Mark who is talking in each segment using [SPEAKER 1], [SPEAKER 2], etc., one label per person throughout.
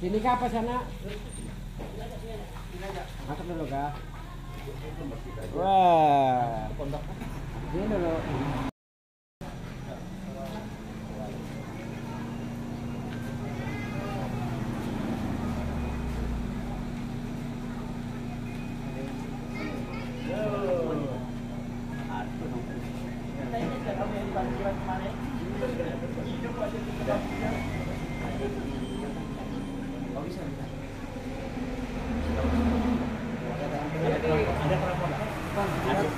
[SPEAKER 1] Sini kah apa sana? Masuk dulu kah? Wah. Sini dulu.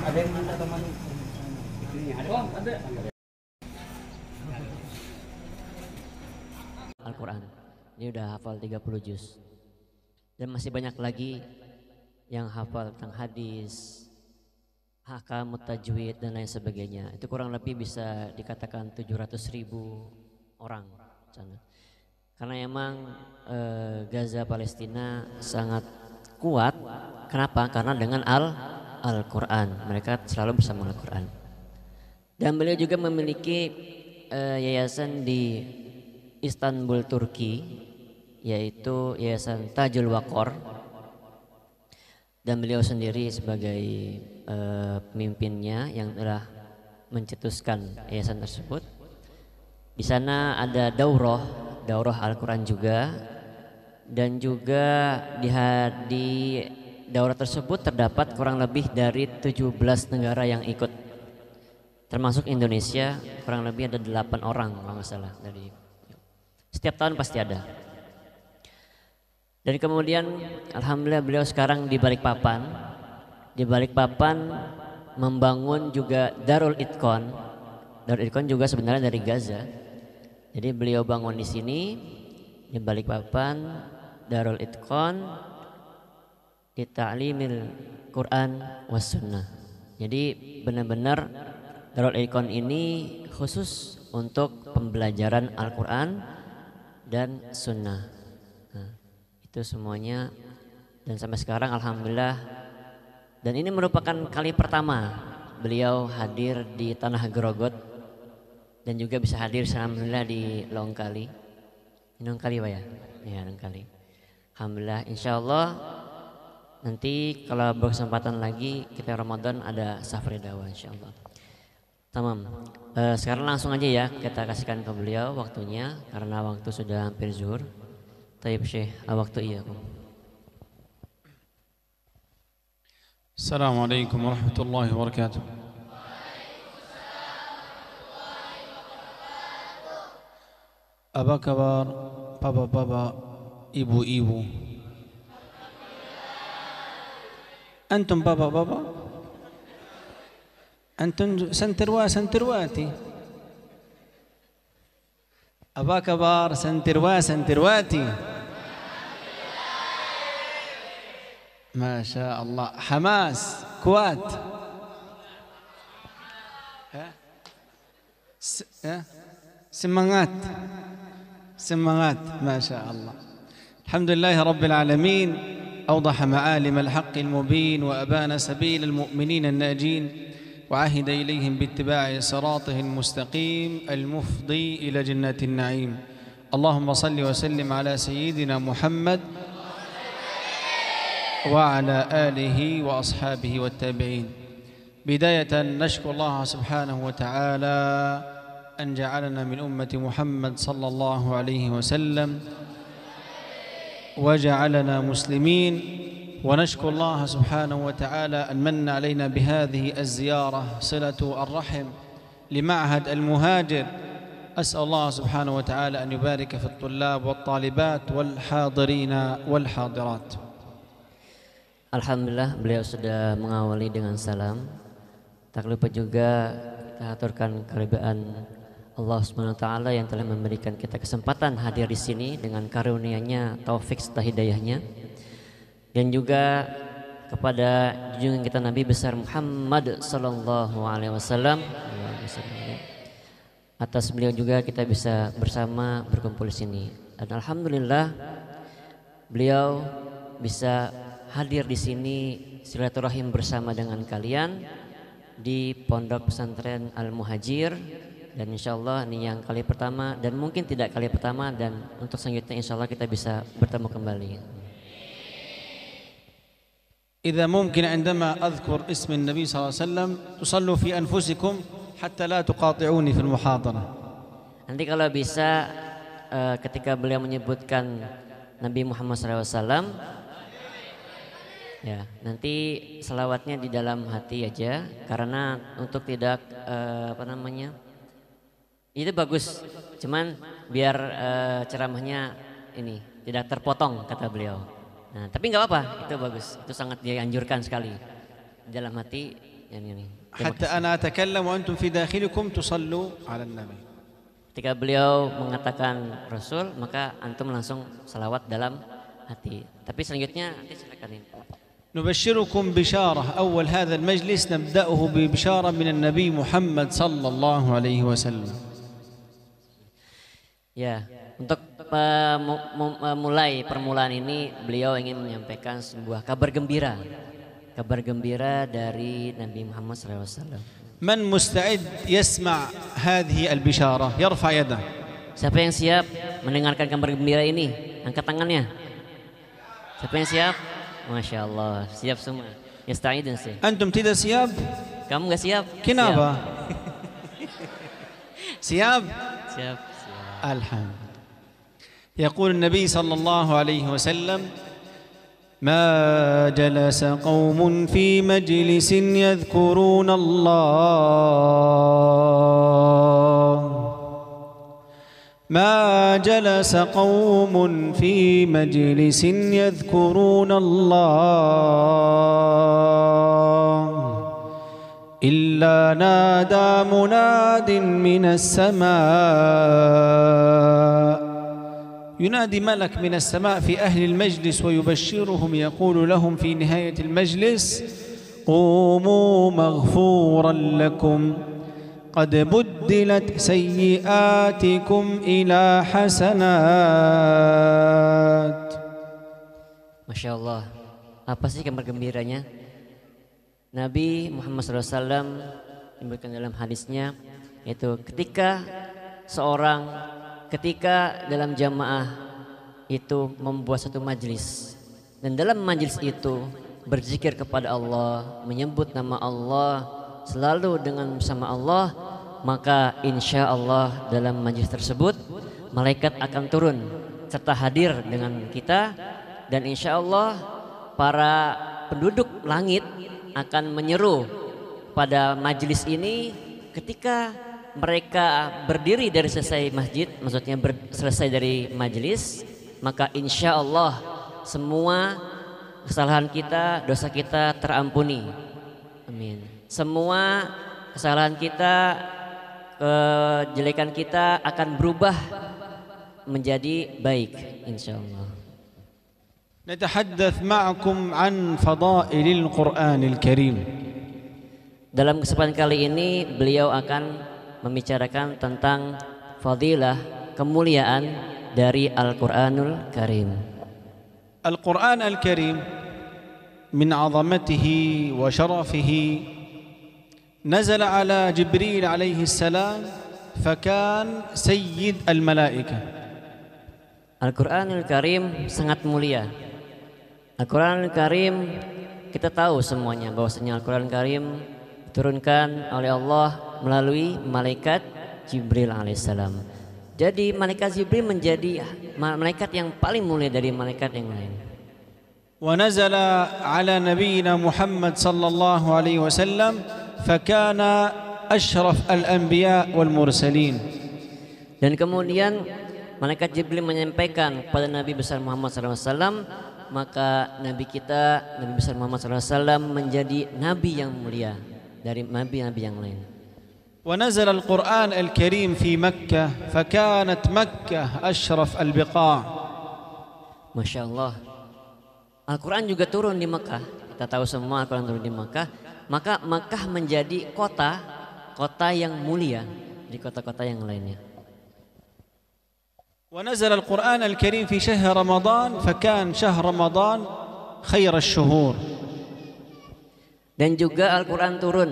[SPEAKER 1] Ada yang minta teman ini ada. Ada.
[SPEAKER 2] Al-Quran. Ini udah hafal 30 juz. Dan masih banyak lagi yang hafal tentang hadis, hakam, tajwid dan lain sebagainya. Itu kurang lebih bisa dikatakan 700.000 orang sana. Karena emang Gaza Palestina sangat kuat. Kenapa? Karena dengan Al-Quran. Mereka selalu bersama Al-Quran. Dan beliau juga memiliki yayasan di Istanbul, Turki, yaitu Yayasan Tajul Waqor. Dan beliau sendiri sebagai pemimpinnya yang telah mencetuskan yayasan tersebut. Di sana ada daurah Al-Quran juga, dan juga di daurah tersebut terdapat kurang lebih dari 17 negara yang ikut, termasuk Indonesia. Kurang lebih ada 8 orang kalau nggak salah. Dari setiap tahun pasti ada. Dan kemudian alhamdulillah beliau sekarang di Balikpapan. Di Balikpapan membangun juga Darul Itqan. Darul Itqan juga sebenarnya dari Gaza. Jadi beliau bangun di sini di Balikpapan Darul Itqan di Ta'limil Quran was Sunnah. Jadi benar-benar Darul Itqan ini khusus untuk pembelajaran Al-Quran dan Sunnah. Nah, itu semuanya. Dan sampai sekarang alhamdulillah. Dan ini merupakan kali pertama beliau hadir di Tanah Grogot. Dan juga bisa hadir alhamdulillah di Longkali. Longkali Pak ya? Ya Longkali. Alhamdulillah, insya Allah nanti kalau berkesempatan lagi kita Ramadan ada safari dakwah insya Allah. Tamam. Sekarang langsung aja ya kita kasihkan ke beliau waktunya karena waktu sudah hampir zuhur. Tayyib Syekh, waktu iya.
[SPEAKER 3] Assalamualaikum warahmatullahi wabarakatuh. Apa kabar bapak-bapak, ibu-ibu? Antum bapak-bapak? Antum santirwati? Apa kabar santirwati? Masya Allah, Hamas, kuat. Semangat. ما شاء الله. الحمد لله رب العالمين أوضح معالم الحق المبين وأبان سبيل المؤمنين الناجين وعهد إليهم باتباع صراطه المستقيم المفضي إلى جنات النعيم. اللهم صل وسلم على سيدنا محمد وعلى آله وأصحابه والتابعين. بداية نشكر الله سبحانه وتعالى أن جعلنا من أمة محمد صلى الله عليه وسلم وجعلنا مسلمين، ونشكر الله سبحانه وتعالى أن من علينا بهذه الزيارة صلة الرحم لمعهد المهاجر. أسأل الله سبحانه وتعالى أن يبارك في الطلاب والطالبات والحاضرين والحاضرات.
[SPEAKER 2] Alhamdulillah beliau sudah mengawali dengan salam. Tak lupa juga kita aturkan kehadiran Allah Subhanahu wa taala yang telah memberikan kita kesempatan hadir di sini dengan karunia-Nya, taufik serta hidayahnya. Dan juga kepada junjungan kita Nabi besar Muhammad sallallahu alaihi wasallam. Atas beliau juga kita bisa bersama berkumpul di sini. Dan alhamdulillah beliau bisa hadir di sini silaturahim bersama dengan kalian di Pondok Pesantren Al-Muhajir Dan insya Allah ini yang kali pertama dan mungkin tidak kali pertama, dan untuk selanjutnya insya Allah kita bisa bertemu kembali.
[SPEAKER 3] إذا ممكن عندما أذكر اسم النبي صلى الله عليه وسلم تصلوا في أنفسكم حتى لا تقاطعوني في المحاضرة.
[SPEAKER 2] Nanti kalau bisa ketika beliau menyebutkan Nabi Muhammad SAW, ya nanti selawatnya di dalam hati aja, karena untuk tidak itu bagus, cuman biar ceramahnya ini tidak terpotong kata beliau. Nah, tapi nggak apa-apa, itu bagus, itu sangat dianjurkan sekali di dalam hati. Ini.
[SPEAKER 3] حتى أنا أتكلم وأنتم في داخلكم تصلوا على النبي.
[SPEAKER 2] Ketika beliau mengatakan Rasul, maka antum langsung salawat dalam hati. Tapi selanjutnya nanti silakan ini.
[SPEAKER 3] نبشركم بشارة. أول هذا المجلس نبدأه ببشارة من النبي محمد صلى الله عليه وسلم.
[SPEAKER 2] Ya, untuk mulai permulaan ini beliau ingin menyampaikan sebuah kabar gembira dari Nabi Muhammad SAW.
[SPEAKER 3] من مستعد يسمع هذه البشارة يرفع يده.
[SPEAKER 2] Siapa yang siap mendengarkan kabar gembira ini? Angkat tangannya. Siapa yang siap? Masya Allah, siap semua. Yasta'idun sih.
[SPEAKER 3] أنتم tidak siap?
[SPEAKER 2] Kamu nggak siap?
[SPEAKER 3] Kenapa? siap?
[SPEAKER 2] Siap.
[SPEAKER 3] الحمد. يقول النبي صلى الله عليه وسلم: ما جلس قوم في مجلس يذكرون الله ما جلس قوم في مجلس يذكرون الله إلا نادى مناد من السماء ينادي ملك من السماء في أهل المجلس ويبشرهم يقول لهم في نهاية المجلس: قوموا مغفورا لكم قد بدلت سيئاتكم إلى حسنات.
[SPEAKER 2] Masya Allah, apa sih kabar gembiranya? Nabi Muhammad SAW menyebutkan dalam hadisnya, yaitu ketika dalam jamaah itu membuat satu majlis, dan dalam majlis itu berzikir kepada Allah, menyebut nama Allah, selalu dengan bersama Allah, maka insya Allah dalam majlis tersebut malaikat akan turun serta hadir dengan kita, dan insya Allah para penduduk langit akan menyeru pada majlis ini ketika mereka berdiri dari selesai masjid, maksudnya selesai dari majlis, maka insya Allah semua kesalahan kita, dosa kita terampuni. Amin. Semua kesalahan kita, kejelekan kita akan berubah menjadi baik, insya Allah.
[SPEAKER 3] نتحدث معكم عن فضائل القرآن الكريم.
[SPEAKER 2] Dalam kesempatan kali ini beliau akan membicarakan tentang fadilah, kemuliaan dari Al-Quranul Karim.
[SPEAKER 3] Al-Quran Al-Karim min azamatihi wa syarafihi نزل على جبريل عليه السلام فكان سيد الملائكة.
[SPEAKER 2] Al-Quranul Karim sangat mulia. Al-Quranul Karim kita tahu semuanya bahwasanya Al-Quranul Karim diturunkan oleh Allah melalui malaikat Jibril alaihissalam. Jadi malaikat Jibril menjadi malaikat yang paling mulia dari malaikat yang lain.
[SPEAKER 3] ونزل على نبينا محمد صلى الله عليه وسلم فكان أشرف الأنبياء والمرسلين.
[SPEAKER 2] Dan kemudian malaikat Jibril menyampaikan kepada Nabi besar Muhammad SAW, maka Nabi besar Muhammad SAW menjadi Nabi yang mulia dari nabi-nabi yang lain.
[SPEAKER 3] ونزل القرآن الكريم في مكة فكانت مكة أشرف البقاع.
[SPEAKER 2] Masya Allah, Al-Quran juga turun di Mekah. Kita tahu semua Al-Quran turun di Mekah. Maka Mekah menjadi kota yang mulia di kota-kota yang lainnya.
[SPEAKER 3] ونزل القرآن الكريم في شهر رمضان فكان شهر رمضان خير الشهور. Dan
[SPEAKER 2] juga Al-Quran turun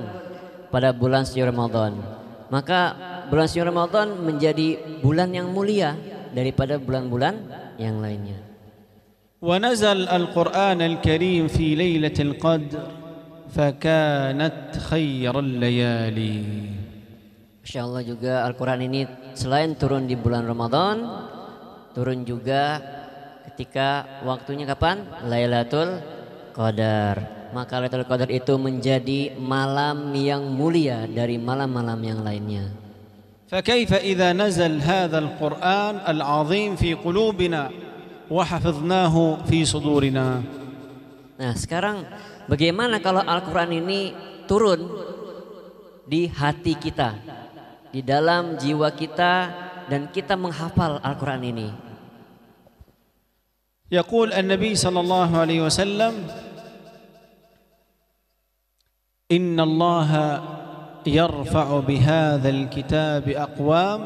[SPEAKER 2] pada bulan suci Ramadan. Maka bulan suci Ramadan menjadi bulan yang mulia daripada bulan-bulan yang lainnya.
[SPEAKER 3] ونزل القرآن الكريم في ليلة القدر فكانت خير الليالي.
[SPEAKER 2] Masya Allah juga Al-Quran ini selain turun di bulan Ramadan, turun juga ketika waktunya kapan? Lailatul Qadar. Maka Lailatul Qadar itu menjadi malam yang mulia dari malam-malam yang lainnya.
[SPEAKER 3] فكيف إذا نزل هذا القرآن العظيم في قلوبنا وحفظناه في صدورنا.
[SPEAKER 2] Nah sekarang bagaimana kalau Al-Quran ini turun di hati kita, di dalam jiwa kita, dan kita menghafal Al-Quran ini?
[SPEAKER 3] يقول النبي صلى الله عليه وسلم إن الله يرفع بهذا الكتاب أقوام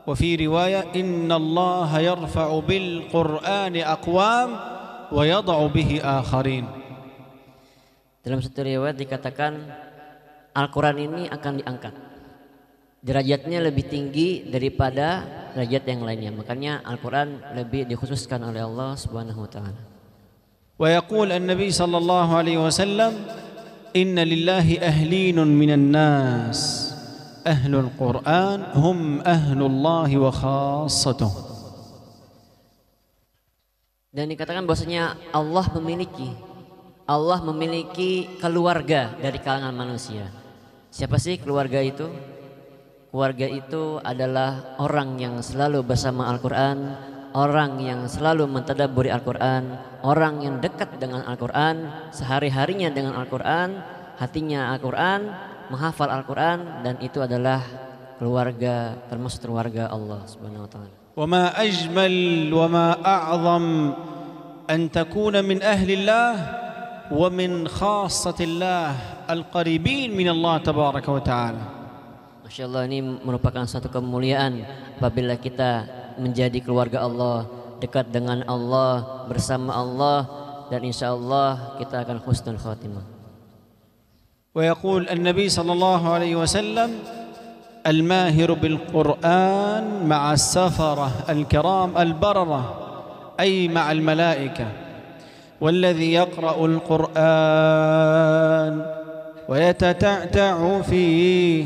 [SPEAKER 3] وفي رواية إن الله يرفع بالقرآن أقوام ويضع به آخرين.
[SPEAKER 2] Dalam satu riwayat dikatakan Al-Quran ini akan diangkat, derajatnya lebih tinggi daripada derajat yang lainnya. Makanya Al-Quran lebih dikhususkan oleh Allah Subhanahu wa taala.
[SPEAKER 3] ويقول النبي صلى الله عليه وسلم إن لله أهلين من الناس أهل القرآن هم أهل الله وخاصته.
[SPEAKER 2] Dan dikatakan bahwasanya Allah memiliki keluarga dari kalangan manusia. Siapa sih keluarga itu? Keluarga itu adalah orang yang selalu bersama Al-Quran, orang yang selalu mentadabburi Al-Quran, orang yang dekat dengan Al-Quran, sehari-harinya dengan Al-Quran, hatinya Al-Quran, menghafal Al-Quran, dan itu adalah keluarga, termasuk keluarga Allah Subhanahu wa taala.
[SPEAKER 3] وما أجمل وما أعظم أن تكون من أهل الله ومن خاصة الله القريبين من الله تبارك وتعالى.
[SPEAKER 2] Masya Allah, ini merupakan satu kemuliaan apabila kita menjadi keluarga Allah, dekat dengan Allah, bersama Allah, dan insya Allah kita akan husnul khatimah.
[SPEAKER 3] ويقول النبي صلى الله عليه وسلم الماهر بالقرآن مع السفرة الكرام البررة أي مع الملائكة والذي يقرأ القرآن ويتتعتع فيه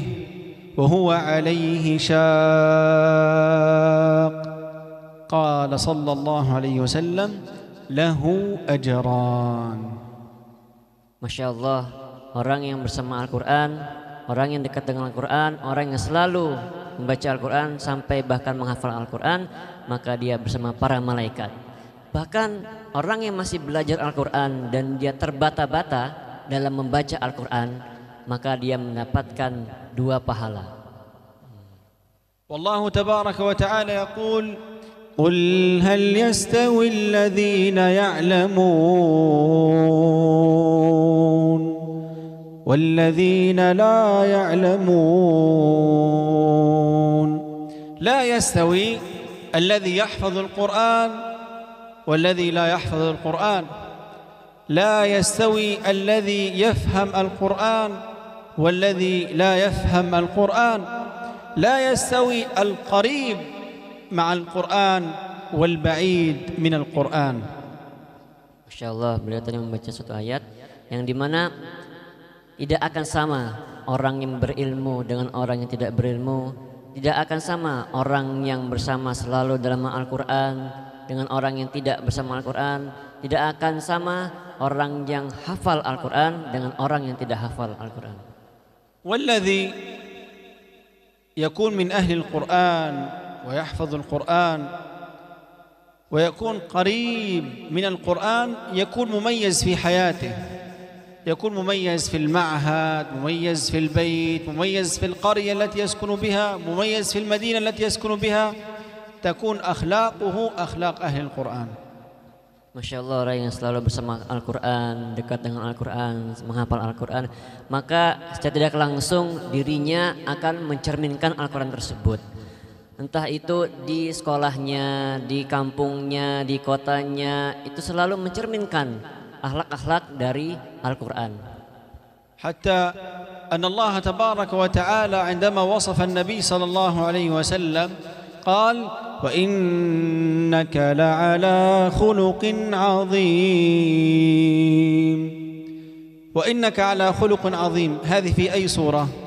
[SPEAKER 3] وهو عليه شاق قال صلى الله عليه وسلم له أجران.
[SPEAKER 2] Masya Allah, orang yang bersama Al-Quran, orang yang dekat dengan Al-Quran, orang yang selalu membaca Al-Quran sampai bahkan menghafal Al-Quran, maka dia bersama para malaikat. Bahkan orang yang masih belajar Al-Quran dan dia terbata-bata dalam membaca Al-Quran, maka dia mendapatkan 2 pahala.
[SPEAKER 3] والله تبارك وتعالى يقول قل هل يستوي الذين يعلمون والذين لا يعلمون. لا يستوي الذي يحفظ القرآن والذي لا يحفظ القرآن. لا يستوي الذي يفهم القرآن والذي لا يفهم القرآن. لا يستوي القريب مع القرآن والبعيد من القرآن.
[SPEAKER 2] Masya Allah, beliau tadi membaca satu ayat yang dimana tidak akan sama orang yang berilmu dengan orang yang tidak berilmu. Tidak akan sama orang yang bersama selalu dalam Al-Quran dengan orang yang tidak bersama Al-Quran. Tidak akan sama orang yang hafal Al-Quran dengan orang yang tidak hafal Al-Quran.
[SPEAKER 3] والذي يكون من أهل القرآن ويحفظ القرآن ويكون قريب من القرآن يكون مميز في حياته، يكون مميز في المعهد، مميز في البيت، مميز في القرية التي يسكن بها، مميز في المدينة التي يسكن بها، تكون أخلاقه أخلاق أهل القرآن.
[SPEAKER 2] Masya Allah, orang yang selalu bersama Al-Quran, dekat dengan Al-Quran, menghafal Al-Quran, maka secara tidak langsung dirinya akan mencerminkan Al-Quran tersebut. Entah itu di sekolahnya, di kampungnya, di kotanya, itu selalu mencerminkan akhlak-akhlak dari Al-Quran.
[SPEAKER 3] حتى أن الله تبارك وتعالى عندما وصف النبي صلى الله عليه وسلم قال وإنك لعلى خلق عظيم. وإنك على خلق عظيم هذه في أي سورة؟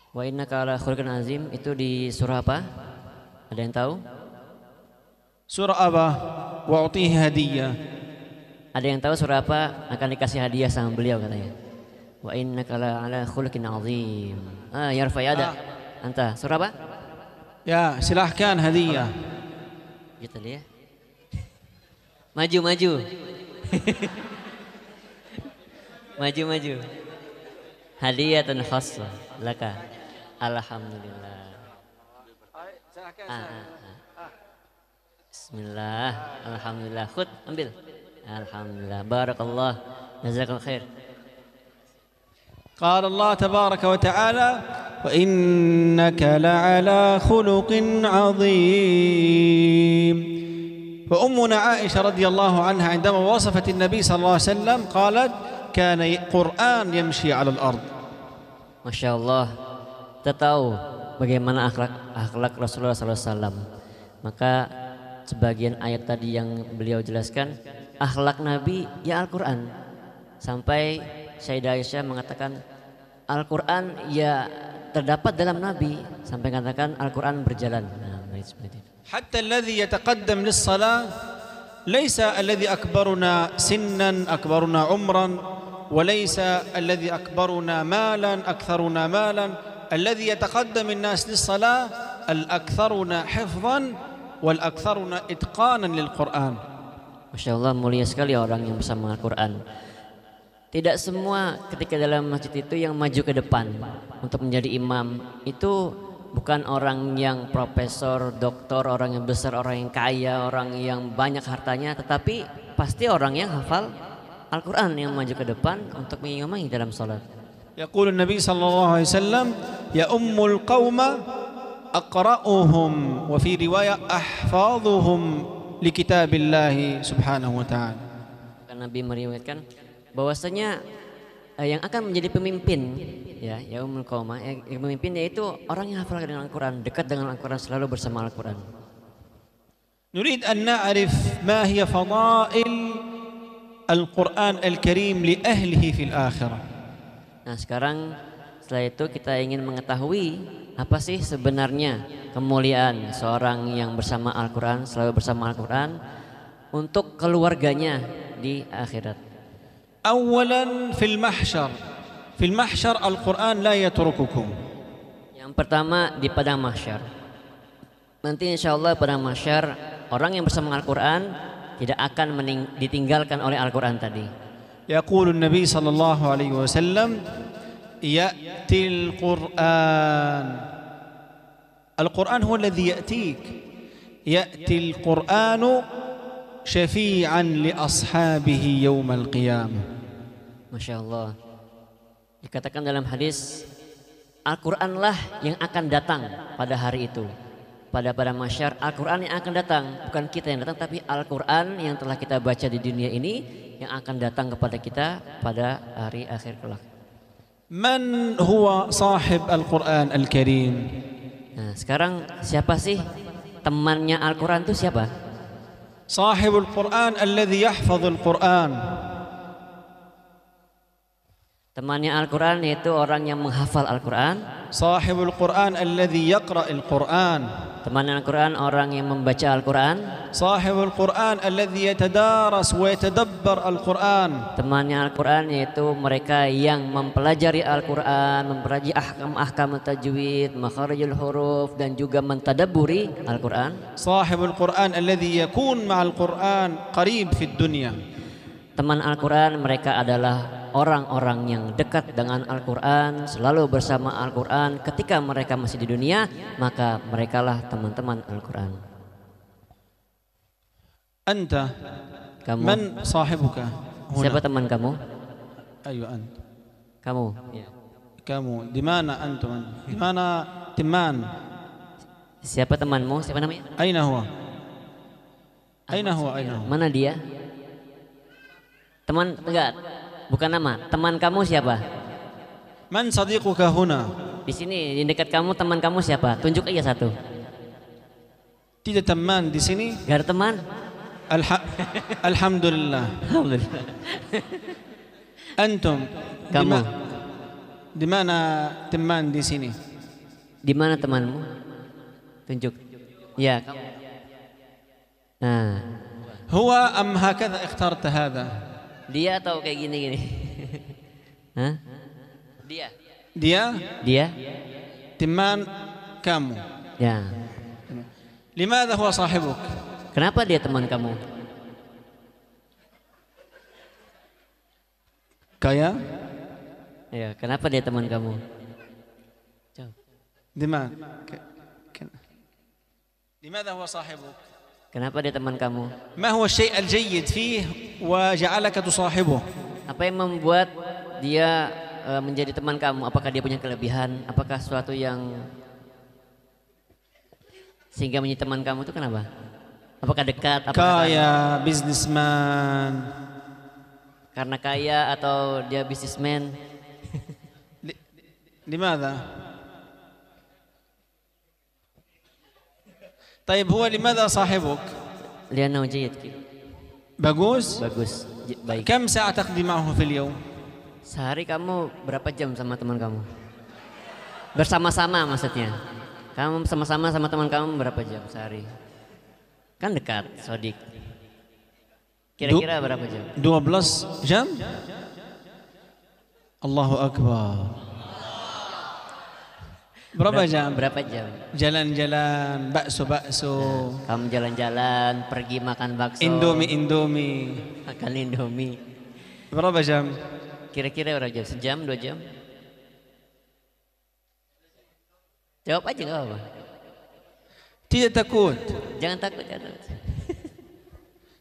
[SPEAKER 2] Wa innaka ala khuluqin azim itu di surah apa? Ada yang tahu?
[SPEAKER 3] سورة أبا وأعطيه هدية.
[SPEAKER 2] Ada yang tahu surah apa akan dikasih hadiah sama beliau katanya? Wa innaka ala khuluqin azim. Yarfa yada. Anta surah apa?
[SPEAKER 3] يا silahkan hadiah.
[SPEAKER 2] Gitu ya. Maju maju. Maju maju. Hadiyatun khassah laka. Alhamdulillah. Bismillah. Alhamdulillah. Khud, ambil. Alhamdulillah. Barakallah. Jazakallahu khair.
[SPEAKER 3] قال الله تبارك وتعالى وإنك لعلى خلق عظيم. وأمنا عائشة رضي الله عنها عندما وصفت النبي صلى الله عليه وسلم قالت كان قرآن يمشي على الأرض.
[SPEAKER 2] Masya Allah, kita tahu bagaimana akhlak Rasulullah SAW. Maka sebagian ayat tadi yang beliau jelaskan, akhlak Nabi ya Al-Quran. Sampai Sayyidah Aisyah mengatakan Al-Quran ya terdapat dalam Nabi. Sampai katakan Al-Quran berjalan. Nah, seperti itu.
[SPEAKER 3] حتى الذي يتقدم للصلاة ليس الذي أكبرنا سنا أكبرنا عمرا وليس الذي أكبرنا مالا أكثرنا مالا. الذي يتقدم الناس للصلاة الأكثرون حفظا والأكثرون إتقانا للقرآن.
[SPEAKER 2] Masya Allah, mulia sekali orang yang bersama Al-Quran. Tidak semua ketika dalam masjid itu yang maju ke depan untuk menjadi imam itu bukan orang yang profesor, doktor, orang yang besar, orang yang kaya, orang yang banyak hartanya, tetapi pasti orang yang hafal Al-Quran yang maju ke depan untuk mengimami dalam salat.
[SPEAKER 3] يقول النبي صلى الله عليه وسلم يؤم القوم أقرأهم وفي رواية أحفاظهم لكتاب الله سبحانه وتعالى.
[SPEAKER 2] Nabi meriwayatkan bahwasanya yang akan menjadi pemimpin ya yaumul qaumah, yang pemimpin yaitu orang yang hafal dengan Al-Quran, dekat dengan Al-Quran, selalu bersama Al-Quran.
[SPEAKER 3] نريد أن نعرف ما هي فضائل القرآن الكريم لأهله في الآخرة.
[SPEAKER 2] Nah sekarang setelah itu kita ingin mengetahui apa sih sebenarnya kemuliaan seorang yang bersama Al-Quran, selalu bersama Al-Quran untuk keluarganya di akhirat.
[SPEAKER 3] أولا في المحشر القرآن لا يترككم.
[SPEAKER 2] Yang pertama di padang mahsyar. Nanti insya Allah pada mahsyar orang yang bersama Al-Quran tidak akan ditinggalkan oleh Al-Quran tadi.
[SPEAKER 3] يقول النبي صلى الله عليه وسلم يأتي القرآن هو الذي يأتيك. يأتي القرآن شفيعا لأصحابه يوم القيامة.
[SPEAKER 2] Masya Allah. Dikatakan dalam hadis Al-Quranlah yang akan datang pada hari itu. Pada mahsyar Al-Quran yang akan datang, bukan kita yang datang, tapi Al-Quran yang telah kita baca di dunia ini yang akan datang kepada kita pada hari akhir kelak.
[SPEAKER 3] Man huwa sahib Al-Quran Al-Karim?
[SPEAKER 2] Nah, sekarang siapa sih temannya Al-Quran itu siapa?
[SPEAKER 3] Sahibul Quran alladhi yahfazul Quran.
[SPEAKER 2] Temannya Al-Quran yaitu orang yang menghafal Al-Quran.
[SPEAKER 3] Sahibul Quran alladhi yaqra'il Quran.
[SPEAKER 2] Teman Al-Quran orang yang membaca Al-Quran.
[SPEAKER 3] Sahibul Quran alladhi yatadaras wa yatadabbar Al-Quran.
[SPEAKER 2] Temannya Al-Quran yaitu mereka yang mempelajari Al-Quran, mempelajari ahkam tajwid, makharijul huruf, dan juga mentadabburi Al-Quran.
[SPEAKER 3] Sahibul Quran alladhi yakun ma'al Quran qarib fid dunya.
[SPEAKER 2] Teman Al-Quran mereka adalah orang-orang yang dekat dengan Al-Quran, selalu bersama Al-Quran. Ketika mereka masih di dunia, maka merekalah teman-teman Al-Quran.
[SPEAKER 3] Anta,
[SPEAKER 2] kamu.
[SPEAKER 3] Man sahibuka?
[SPEAKER 2] Siapa teman kamu?
[SPEAKER 3] Ayo anta.
[SPEAKER 2] Kamu. Ya.
[SPEAKER 3] Kamu. Di mana antum? Di mana teman?
[SPEAKER 2] Siapa temanmu? Siapa namanya?
[SPEAKER 3] Aina huwa? Aina huwa? Aina huwa?
[SPEAKER 2] Mana dia? Teman enggak? Bukan nama. Teman kamu siapa?
[SPEAKER 3] من صديقك هنا؟
[SPEAKER 2] Di sini di dekat kamu teman kamu siapa? Tunjuk aja satu.
[SPEAKER 3] Tidak teman di sini?
[SPEAKER 2] Gak ada teman?
[SPEAKER 3] Alhamdulillah.
[SPEAKER 2] Alhamdulillah.
[SPEAKER 3] Antum
[SPEAKER 2] Kamu.
[SPEAKER 3] di mana teman di sini?
[SPEAKER 2] Di mana temanmu? Tunjuk. Ya, kamu. Nah,
[SPEAKER 3] Huwa am hakadha ikhtarta hadha?
[SPEAKER 2] dia atau kayak gini-gini? Hah? Dia.
[SPEAKER 3] Dia
[SPEAKER 2] Dia?
[SPEAKER 3] teman kamu.
[SPEAKER 2] Ya.
[SPEAKER 3] Limadha huwa sahibuk?
[SPEAKER 2] Kenapa dia teman kamu?
[SPEAKER 3] Kaya?
[SPEAKER 2] Ya, kenapa dia teman kamu? Jawab.
[SPEAKER 3] Diman? Limadha huwa sahibuk?
[SPEAKER 2] Kenapa dia teman kamu?
[SPEAKER 3] ما هو الشيء الجيد فيه وجعلك تصاحبه؟
[SPEAKER 2] Apa yang membuat dia menjadi teman kamu? Apakah dia punya kelebihan? Apakah sesuatu yang sehingga menjadi teman kamu itu kenapa? Apakah dekat? Apakah
[SPEAKER 3] Kaya, businessman.
[SPEAKER 2] karena kaya atau dia bisnismen?
[SPEAKER 3] لماذا؟ طيب هو لماذا صاحبك؟
[SPEAKER 2] Lianau jayid.
[SPEAKER 3] bagus.
[SPEAKER 2] Baik.
[SPEAKER 3] كم ساعة تقضي معه في اليوم؟
[SPEAKER 2] Sehari kamu berapa jam sama teman kamu? Bersama-sama maksudnya. Kamu sama-sama sama teman kamu berapa jam sehari? Kan dekat, sodik. Kira-kira berapa jam?
[SPEAKER 3] 12 jam? Allahu Akbar. Berapa jam?
[SPEAKER 2] Berapa jam?
[SPEAKER 3] Jalan-jalan, bakso-bakso.
[SPEAKER 2] Kamu jalan-jalan, pergi makan bakso.
[SPEAKER 3] Indomie.
[SPEAKER 2] Makan Indomie.
[SPEAKER 3] Berapa jam?
[SPEAKER 2] Kira-kira berapa jam? Sejam, 2 jam? Jawab aja gak apa-apa.
[SPEAKER 3] Tidak takut.
[SPEAKER 2] Jangan takut, jangan takut.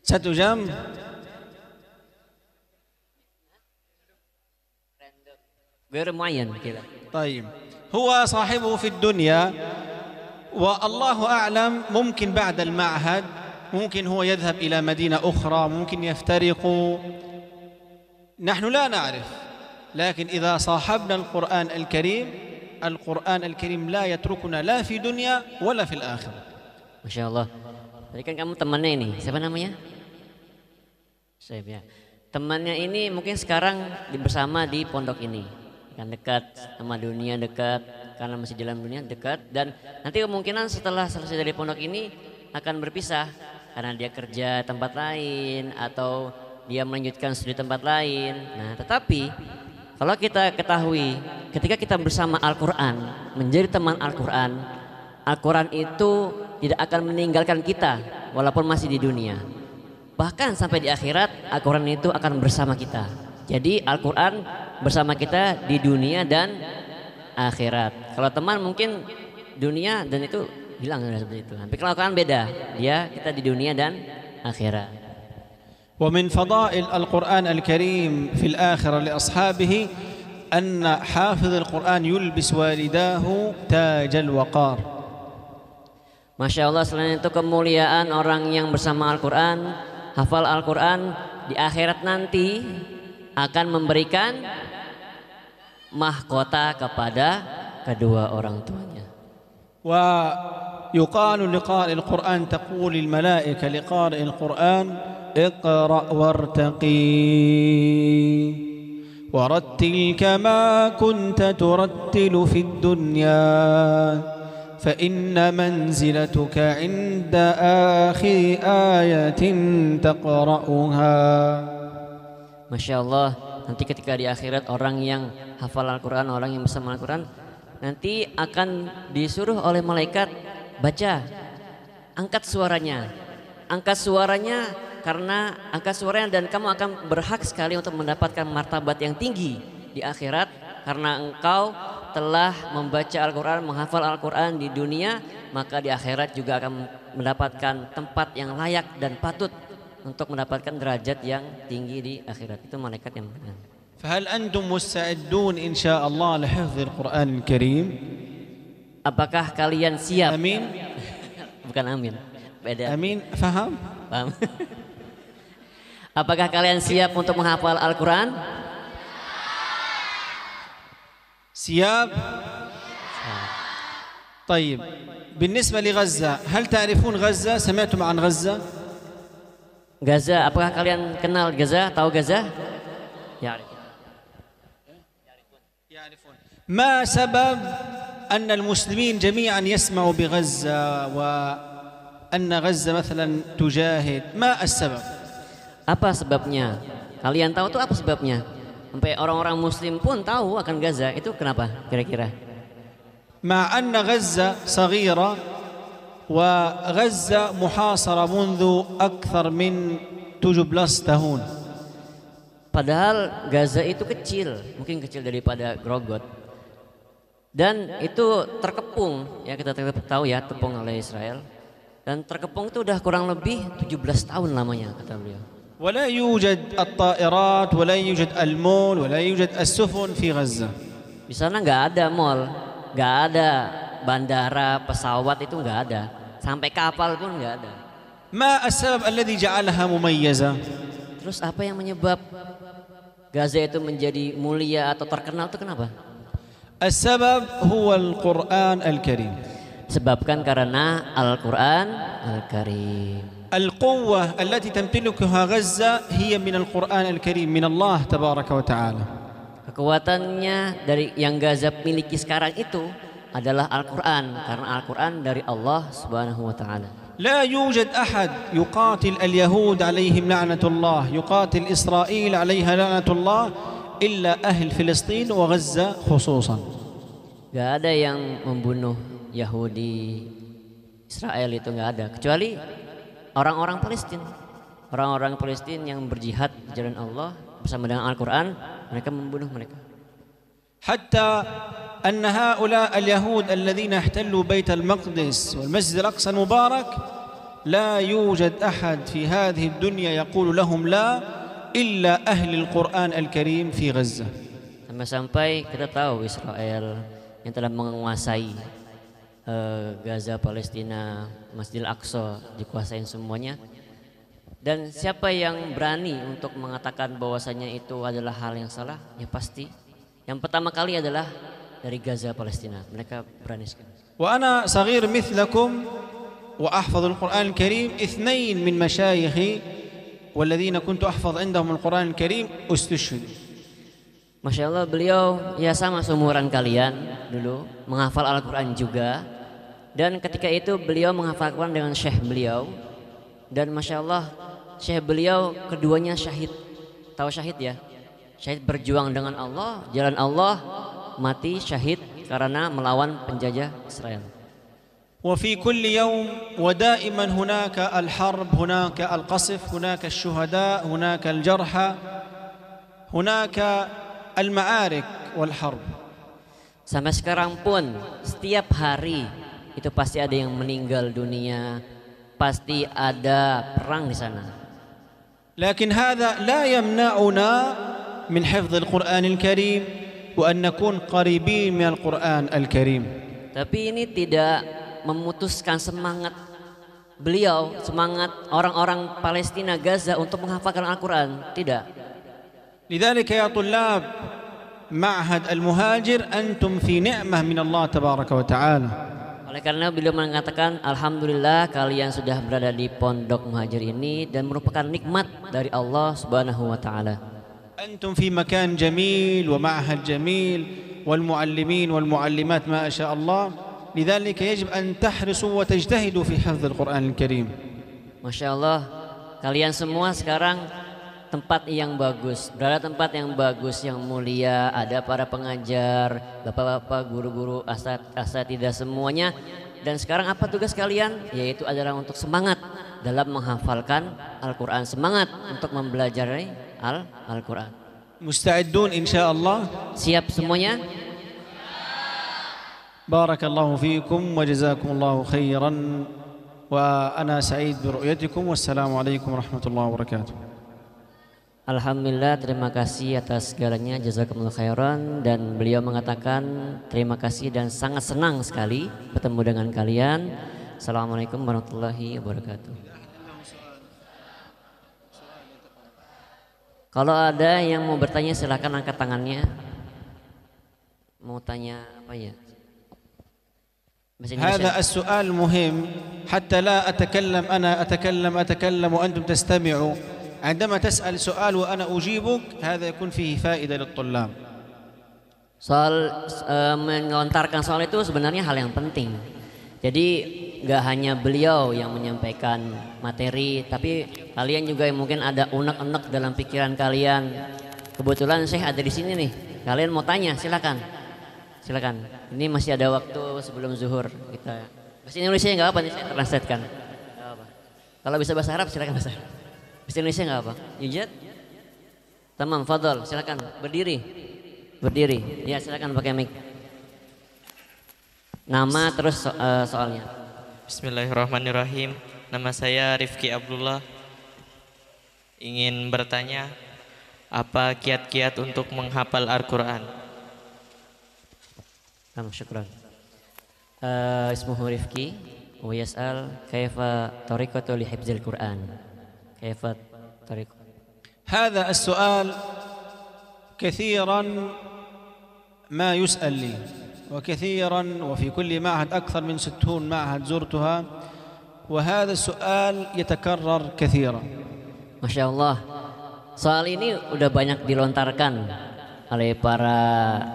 [SPEAKER 3] 1 jam?
[SPEAKER 2] غير معين كده.
[SPEAKER 3] طيب هو صاحبه في الدنيا والله أعلم ممكن بعد المعهد ممكن هو يذهب إلى مدينة أخرى ممكن يفترقوا نحن لا نعرف لكن إذا صاحبنا القرآن الكريم لا يتركنا لا في دنيا ولا في الآخرة.
[SPEAKER 2] Masya Allah. Tadi kan kamu temannya ini, siapa namanya? Saya ya. Temannya ini mungkin sekarang bersama di pondok ini, kan dekat sama dunia, dekat karena masih jalan dunia dekat, dan nanti kemungkinan setelah selesai dari pondok ini akan berpisah karena dia kerja tempat lain atau dia melanjutkan studi tempat lain. Nah, tetapi kalau kita ketahui ketika kita bersama Al-Quran, menjadi teman Al-Quran, Al-Quran itu tidak akan meninggalkan kita walaupun masih di dunia. Bahkan sampai di akhirat Al-Quran itu akan bersama kita. Jadi Al-Quran bersama kita di dunia dan akhirat. Kalau teman mungkin dunia dan itu hilang seperti itu. Tapi kalau Al-Quran beda, dia kita di dunia dan akhirat.
[SPEAKER 3] ومن فضائل القرآن الكريم في الآخرة لأصحابه أن حافظ القرآن يلبس والداه تاج الوقار.
[SPEAKER 2] Masya Allah, selain itu kemuliaan orang yang bersama Al-Quran, hafal Al-Quran di akhirat nanti akan memberikan mahkota kepada kedua orang tuanya.
[SPEAKER 3] ويقال لقارئ القرآن تقول الملائكة لقارئ القرآن اقرأ وارتقي ورتل كما كنت ترتل في الدنيا فإن منزلتك عند آخر آية تقرأها.
[SPEAKER 2] Masya Allah, nanti ketika di akhirat orang yang hafal Al-Quran, orang yang bersama Al-Quran, nanti akan disuruh oleh malaikat baca, angkat suaranya karena angkat suaranya dan kamu akan berhak sekali untuk mendapatkan martabat yang tinggi di akhirat karena engkau telah membaca Al-Quran, menghafal Al-Quran di dunia, maka di akhirat juga akan mendapatkan tempat yang layak dan patut untuk mendapatkan derajat yang tinggi di akhirat. Itu malaikat yang benar.
[SPEAKER 3] فهل أنتم مستعدون إن شاء الله لحفظ القرآن الكريم؟
[SPEAKER 2] Apakah kalian siap?
[SPEAKER 3] أمين.
[SPEAKER 2] Bukan amin. Beda.
[SPEAKER 3] أمين فهم؟
[SPEAKER 2] Paham? Apakah kalian siap untuk menghafal Al-Quran?
[SPEAKER 3] ثياب. طيب بالنسبة لغزة هل تعرفون غزة؟ سمعتم عن غزة؟
[SPEAKER 2] Gaza, apakah kalian kenal Gaza? Tahu Gaza? Ya.
[SPEAKER 3] ما سبب أن المسلمين جميعا يسمعوا بغزة وأن غزة مثلا تجاهد؟ ما السبب؟
[SPEAKER 2] Apa sebabnya? Kalian tahu tuh apa sebabnya? Sampai orang-orang muslim pun tahu akan Gaza. Itu kenapa kira-kira?
[SPEAKER 3] مع أن غزة صغيرة وغزة محاصرة منذ أكثر من 17 tahun.
[SPEAKER 2] Padahal Gaza itu kecil, mungkin kecil daripada Grogot. Dan itu terkepung, ya kita tahu ya, tepung oleh Israel. Dan terkepung itu udah kurang lebih 17 tahun lamanya kata beliau.
[SPEAKER 3] ولا يوجد الطائرات ولا يوجد المول ولا يوجد السفن في غزة.
[SPEAKER 2] Di sana nggak ada mall, nggak ada bandara, pesawat itu nggak ada. Sampai kapal pun nggak ada.
[SPEAKER 3] ما السبب الذي جعلها مميزة؟
[SPEAKER 2] Terus apa yang menyebab Gaza itu menjadi mulia atau terkenal itu kenapa?
[SPEAKER 3] السبب هو القرآن الكريم.
[SPEAKER 2] Sebabkan karena Al-Quran Al-Karim.
[SPEAKER 3] القوة التي تمتلكها غزة هي من القرآن الكريم من الله تبارك وتعالى.
[SPEAKER 2] Kekuatannya dari yang Gaza miliki sekarang itu adalah Al-Quran, karena Al-Quran dari Allah Subhanahu wa taala.
[SPEAKER 3] لا يوجد أحد يقاتل اليهود عليهم لعنة الله، يقاتل إسرائيل عليها لعنة الله، إلا أهل فلسطين وغزة خصوصا.
[SPEAKER 2] Gak ada yang membunuh Yahudi, Israel itu gak ada, kecuali orang-orang Palestina. Orang-orang Palestina yang berjihad di jalan Allah bersama dengan Al-Quran, mereka membunuh mereka.
[SPEAKER 3] حتى أن هؤلاء اليهود الذين احتلوا بيت المقدس والمسجد الأقصى المبارك لا يوجد أحد في هذه الدنيا يقول لهم لا إلا أهل القرآن الكريم في غزة.
[SPEAKER 2] Sampai kita tahu Israel yang telah menguasai Gaza, Palestina, Masjidil Aqsa dikuasain semuanya. Dan siapa yang berani untuk mengatakan bahwasanya itu adalah hal yang salah? Ya pasti yang pertama kali adalah dari Gaza, Palestina. Mereka berani sekali.
[SPEAKER 3] وأنا صغير مثلكم وأحفظ القرآن الكريم، اثنين من مشايخي والذين كنت أحفظ عندهم القرآن الكريم استشهدوا.
[SPEAKER 2] Masya Allah, beliau ya sama seumuran kalian dulu, menghafal Al-Quran juga. Dan ketika itu beliau menghafal Al-Quran dengan syekh beliau. Dan Masya Allah, syekh beliau keduanya syahid. Tahu syahid ya? Syahid berjuang dengan Allah, jalan Allah, mati syahid karena melawan penjajah Israel.
[SPEAKER 3] وفي كل يوم ودائما هناك الحرب، هناك القصف، هناك الشهداء، هناك الجرحى، هناك المعارك والحرب.
[SPEAKER 2] Sampai sekarang pun setiap hari itu pasti ada yang meninggal dunia, pasti ada perang di sana.
[SPEAKER 3] لكن هذا لا يمنعنا من حفظ القرآن الكريم وأن نكون قريبين من القرآن الكريم.
[SPEAKER 2] Tapi ini tidak memutuskan semangat beliau, semangat orang-orang Palestina Gaza untuk menghafalkan Al-Quran, tidak.
[SPEAKER 3] لذلك يا طلاب معهد المهاجر أنتم في نعمة من الله تبارك وتعالى.
[SPEAKER 2] Oleh karena beliau mengatakan alhamdulillah kalian sudah berada di pondok Muhajir ini dan merupakan nikmat dari Allah Subhanahu wa taala.
[SPEAKER 3] أنتم في مكان جميل ومعهد جميل والمعلمين والمعلمات ما شاء الله، لذلك يجب أن تحرصوا وتجتهدوا في حفظ القرآن الكريم.
[SPEAKER 2] Masya Allah, kalian semua sekarang tempat yang bagus, berada tempat yang bagus, yang mulia, ada para pengajar, bapak-bapak, guru-guru, asatidzah semuanya. Dan sekarang apa tugas kalian? Yaitu adalah untuk semangat dalam menghafalkan Al-Quran, semangat untuk mempelajari Al-Quran.
[SPEAKER 3] مستعدون إن شاء الله؟
[SPEAKER 2] Siap semuanya?
[SPEAKER 3] بارك الله فيكم وجزاكم الله خيرا وأنا سعيد برؤيتكم والسلام عليكم ورحمة الله وبركاته.
[SPEAKER 2] Alhamdulillah, terima kasih atas segalanya, jazakumullah khairan. Dan beliau mengatakan terima kasih dan sangat senang sekali bertemu dengan kalian. Assalamualaikum warahmatullahi wabarakatuh. Kalau ada yang mau bertanya silakan angkat tangannya. mau tanya apa ya? Bahasa
[SPEAKER 3] هذا
[SPEAKER 2] Indonesia.
[SPEAKER 3] السؤال مهم حتى لا أتكلم وأنتم تستمعوا. عندما تسأل سؤال وأنا أجيبك هذا يكون فيه فائدة للطلاب.
[SPEAKER 2] Soal melontarkan soal itu sebenarnya hal yang penting. Jadi nggak hanya beliau yang menyampaikan materi, tapi kalian juga yang mungkin ada unek-unek dalam pikiran kalian. Kebetulan saya ada di sini nih. Kalian mau tanya, silakan. Silakan. Ini masih ada waktu sebelum zuhur kita. Bahasa Indonesia nggak apa nih, saya translatekan. Nggak apa. Kalau bisa bahasa Arab silakan bahasa Arab. Bahasa Indonesia nggak apa. Yujad? Tamam, fadol. Silakan berdiri. Berdiri. Ya silakan pakai mic. Nama terus soalnya.
[SPEAKER 4] Bismillahirrahmanirrahim. Nama saya Rifki Abdullah. Ingin bertanya, apa kiat-kiat untuk menghafal Al-Quran?
[SPEAKER 2] Syukran. Ismuhu Rifki wa yas'al kaifa tariqatu li hifdzil Quran. Kaifa tariq.
[SPEAKER 3] هذا السؤال كثيرا ما يسأل لي وكثيرا وفي كل معهد أكثر من 60 معهد زرتها وهذا السؤال يتكرر كثيرا.
[SPEAKER 2] Masya Allah. Soal ini udah banyak dilontarkan oleh para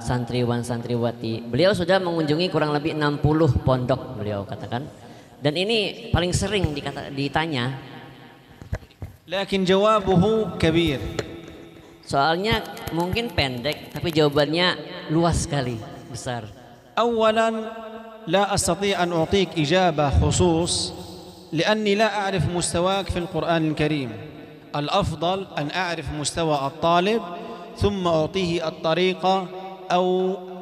[SPEAKER 2] santriwan santriwati. Beliau sudah mengunjungi kurang lebih 60 pondok beliau katakan. Dan ini paling sering ditanya.
[SPEAKER 3] لكن جوابه كبير.
[SPEAKER 2] Soalnya mungkin pendek tapi jawabannya luas sekali, besar.
[SPEAKER 3] أولا لا أستطيع أن أعطيك إجابة خصوص لأني لا أعرف مستواك في القرآن الكريم. الأفضل أن أعرف مستوى الطالب ثم أعطيه الطريقة أو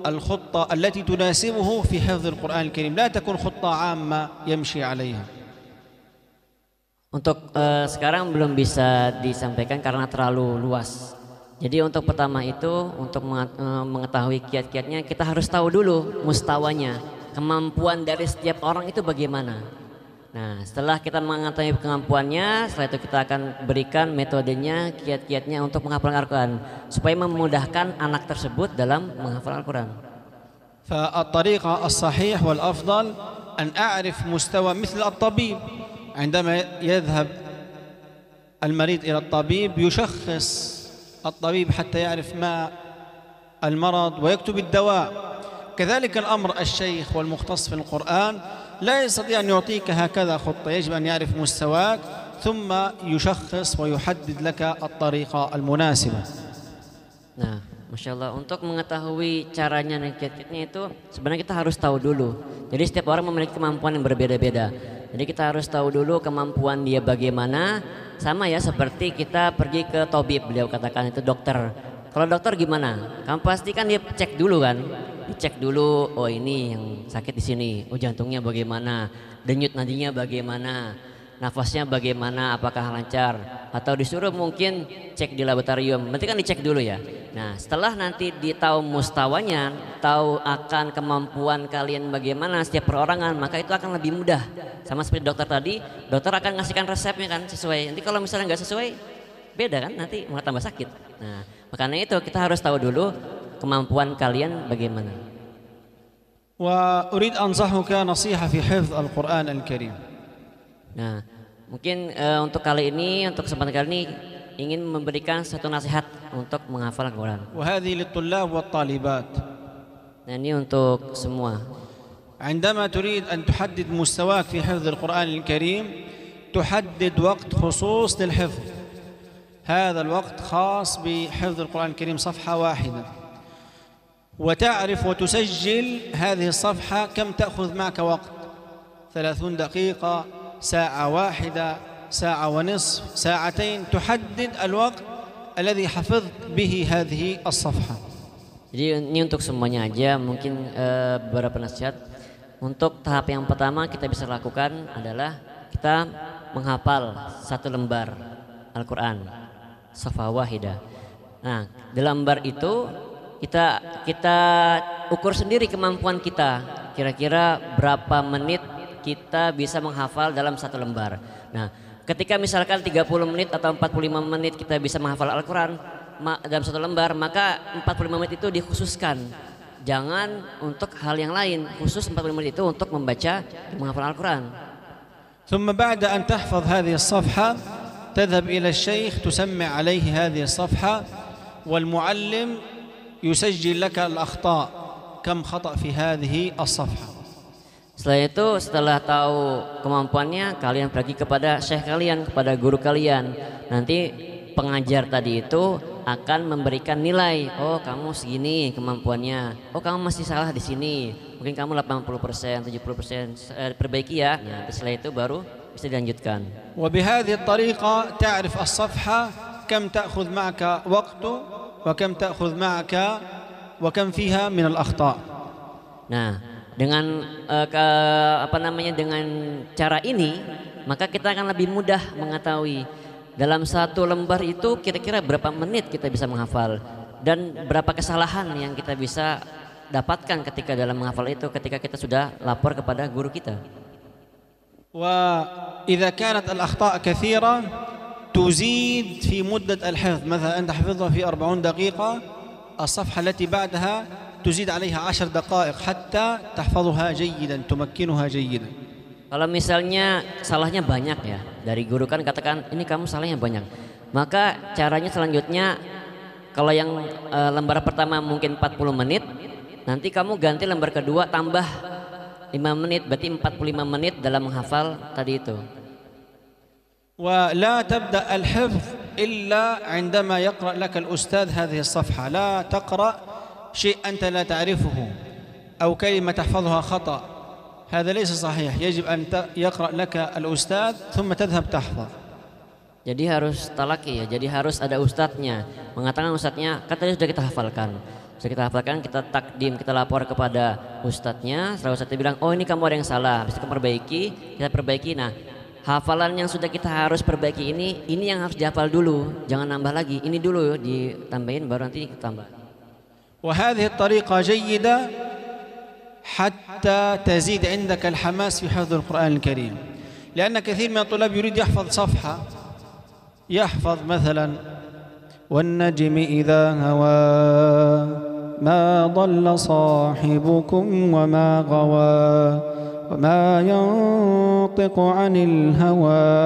[SPEAKER 3] الخطة التي تناسبه في حفظ القرآن الكريم. لا تكون خطة عامة يمشي عليها.
[SPEAKER 2] Untuk sekarang belum bisa disampaikan karena terlalu luas. Jadi untuk pertama itu untuk mengetahui kiat-kiatnya kita harus tahu dulu mustawanya, kemampuan dari setiap orang itu bagaimana. Nah setelah kita mengetahui kemampuannya, setelah itu kita akan berikan metodenya, kiat-kiatnya untuk menghafal Al-Quran supaya memudahkan anak tersebut dalam menghafal Al-Quran.
[SPEAKER 3] فالطريقة الصحيح والأفضل أن أعرف مستوى مثل الطبيب. عندما يذهب المريض إلى الطبيب يشخص الطبيب حتى يعرف ما المرض ويكتب الدواء. كذلك الأمر الشيخ والمختص في القرآن لا يستطيع أن يعطيك هكذا خطة. يجب أن يعرف مستواك ثم يشخص ويحدد لك الطريقة المناسبة.
[SPEAKER 2] Nah, Masya Allah, untuk mengetahui caranya dan kiat-kiatnya itu sebenarnya kita harus tahu dulu. Jadi setiap orang memiliki kemampuan yang berbeda-beda. Jadi kita harus tahu dulu kemampuan dia bagaimana. Sama ya seperti kita pergi ke tabib, beliau katakan itu dokter. Kalau dokter gimana? Kamu pasti kan dia cek dulu kan. Dicek dulu, oh ini yang sakit di sini. Oh jantungnya bagaimana? Denyut nadinya bagaimana? Nafasnya bagaimana, apakah lancar, atau disuruh mungkin cek di laboratorium, nanti kan dicek dulu ya. Nah setelah nanti ditahu mustawanya, tahu akan kemampuan kalian bagaimana setiap perorangan, maka itu akan lebih mudah. Sama seperti dokter tadi, dokter akan ngasihkan resepnya kan sesuai, nanti kalau misalnya nggak sesuai, beda kan, nanti malah tambah sakit. Nah makanya itu kita harus tahu dulu kemampuan kalian bagaimana.
[SPEAKER 3] وأريد أنصحك نصيحة في حفظ القرآن الكريم.
[SPEAKER 2] Nah, mungkin untuk kali ini, untuk kesempatan kali ini ingin memberikan satu nasihat untuk menghafal Al-Quran.
[SPEAKER 3] وهذه للطلاب والطالبات.
[SPEAKER 2] Nah, ini untuk semua.
[SPEAKER 3] عندما تريد أن تحدد مستواك في حفظ القرآن الكريم تحدد وقت خصوص للحفظ. هذا الوقت خاص بحفظ القرآن الكريم صفحة واحدة. وتعرف وتسجل هذه الصفحة كم تأخذ معك وقت. 30 دقيقة، ساعة واحدة، ساعة ونصف، ساعتين. تحدد الوقت الذي حفظت به هذه الصفحة.
[SPEAKER 2] Jadi ini untuk semuanya aja, mungkin beberapa nasihat. Untuk tahap yang pertama kita bisa lakukan adalah kita menghafal satu lembar Al-Quran, safha wahidah. Nah, dalam lembar itu kita ukur sendiri kemampuan kita. Kira-kira berapa menit kita bisa menghafal dalam satu lembar. Nah, ketika misalkan 30 menit atau 45 menit kita bisa menghafal Al-Quran dalam satu lembar, maka 45 menit itu dikhususkan Jangan untuk hal yang lain, khusus 45 menit itu untuk membaca dan menghafal Al-Quran.
[SPEAKER 3] ثم بعد أن تحفظ هذه الصفحة تذهب إلى الشيخ تسمع عليه هذه الصفحة والمعلم يسجل لك الأخطاء كم خطأ في هذه الصفحة.
[SPEAKER 2] Setelah itu, setelah tahu kemampuannya, kalian pergi kepada syekh kalian, kepada guru kalian. Nanti pengajar tadi itu akan memberikan nilai. Oh, kamu segini kemampuannya. Oh, kamu masih salah di sini. Mungkin kamu 80%, 70%. Perbaiki ya. Nah, setelah itu baru bisa dilanjutkan.
[SPEAKER 3] وبهذه الطريقة تعرف الصفحة كم تأخذ معك وقت وكم تأخذ معك وكم فيها من الأخطاء.
[SPEAKER 2] Nah, dengan dengan cara ini, maka kita akan lebih mudah mengetahui dalam satu lembar itu kira-kira berapa menit kita bisa menghafal dan berapa kesalahan yang kita bisa dapatkan ketika dalam menghafal itu ketika kita sudah lapor kepada guru kita.
[SPEAKER 3] وإذا كانت الأخطاء كثيرة تزيد في مدة الحفظ، مثلا أنت حفظها في 40 دقيقة، الصفحة التي بعدها تزيد عليها 10 دقائق حتى تحفظها جيدا تمكنها جيدا.
[SPEAKER 2] Kalau misalnya salahnya banyak ya, dari guru kan katakan ini kamu salahnya banyak, maka caranya selanjutnya kalau yang lembar pertama mungkin 40 menit, nanti kamu ganti lembar kedua tambah 5 menit, berarti 45 menit dalam menghafal tadi itu.
[SPEAKER 3] ولا تبدأ الحفظ إلا عندما يقرأ لك الأستاذ هذه الصفحة، لا تقرأ شيء أنت لا تعرفه أو كلمة تحفظها خطأ، هذا ليس صحيح. يجب أن يقرأ لك الأستاذ ثم تذهب تحفظ.
[SPEAKER 2] Jadi harus talaki ya, jadi harus ada ustadznya. Mengatakan ustadznya, kan tadi sudah kita hafalkan. Sudah kita hafalkan, kita takdim, kita lapor kepada ustadznya. Setelah ustadznya bilang, oh ini kamu ada yang salah, bisa kita perbaiki. Nah, hafalan yang sudah kita harus perbaiki ini yang harus dihafal dulu. Jangan nambah lagi, ini dulu ditambahin baru nanti kita tambah.
[SPEAKER 3] وهذه الطريقة جيدة حتى تزيد عندك الحماس في حفظ القرآن الكريم، لأن كثير من الطلاب يريد يحفظ صفحة، يحفظ مثلا والنجم إذا هوى ما ضل صاحبكم وما غوى وما ينطق عن الهوى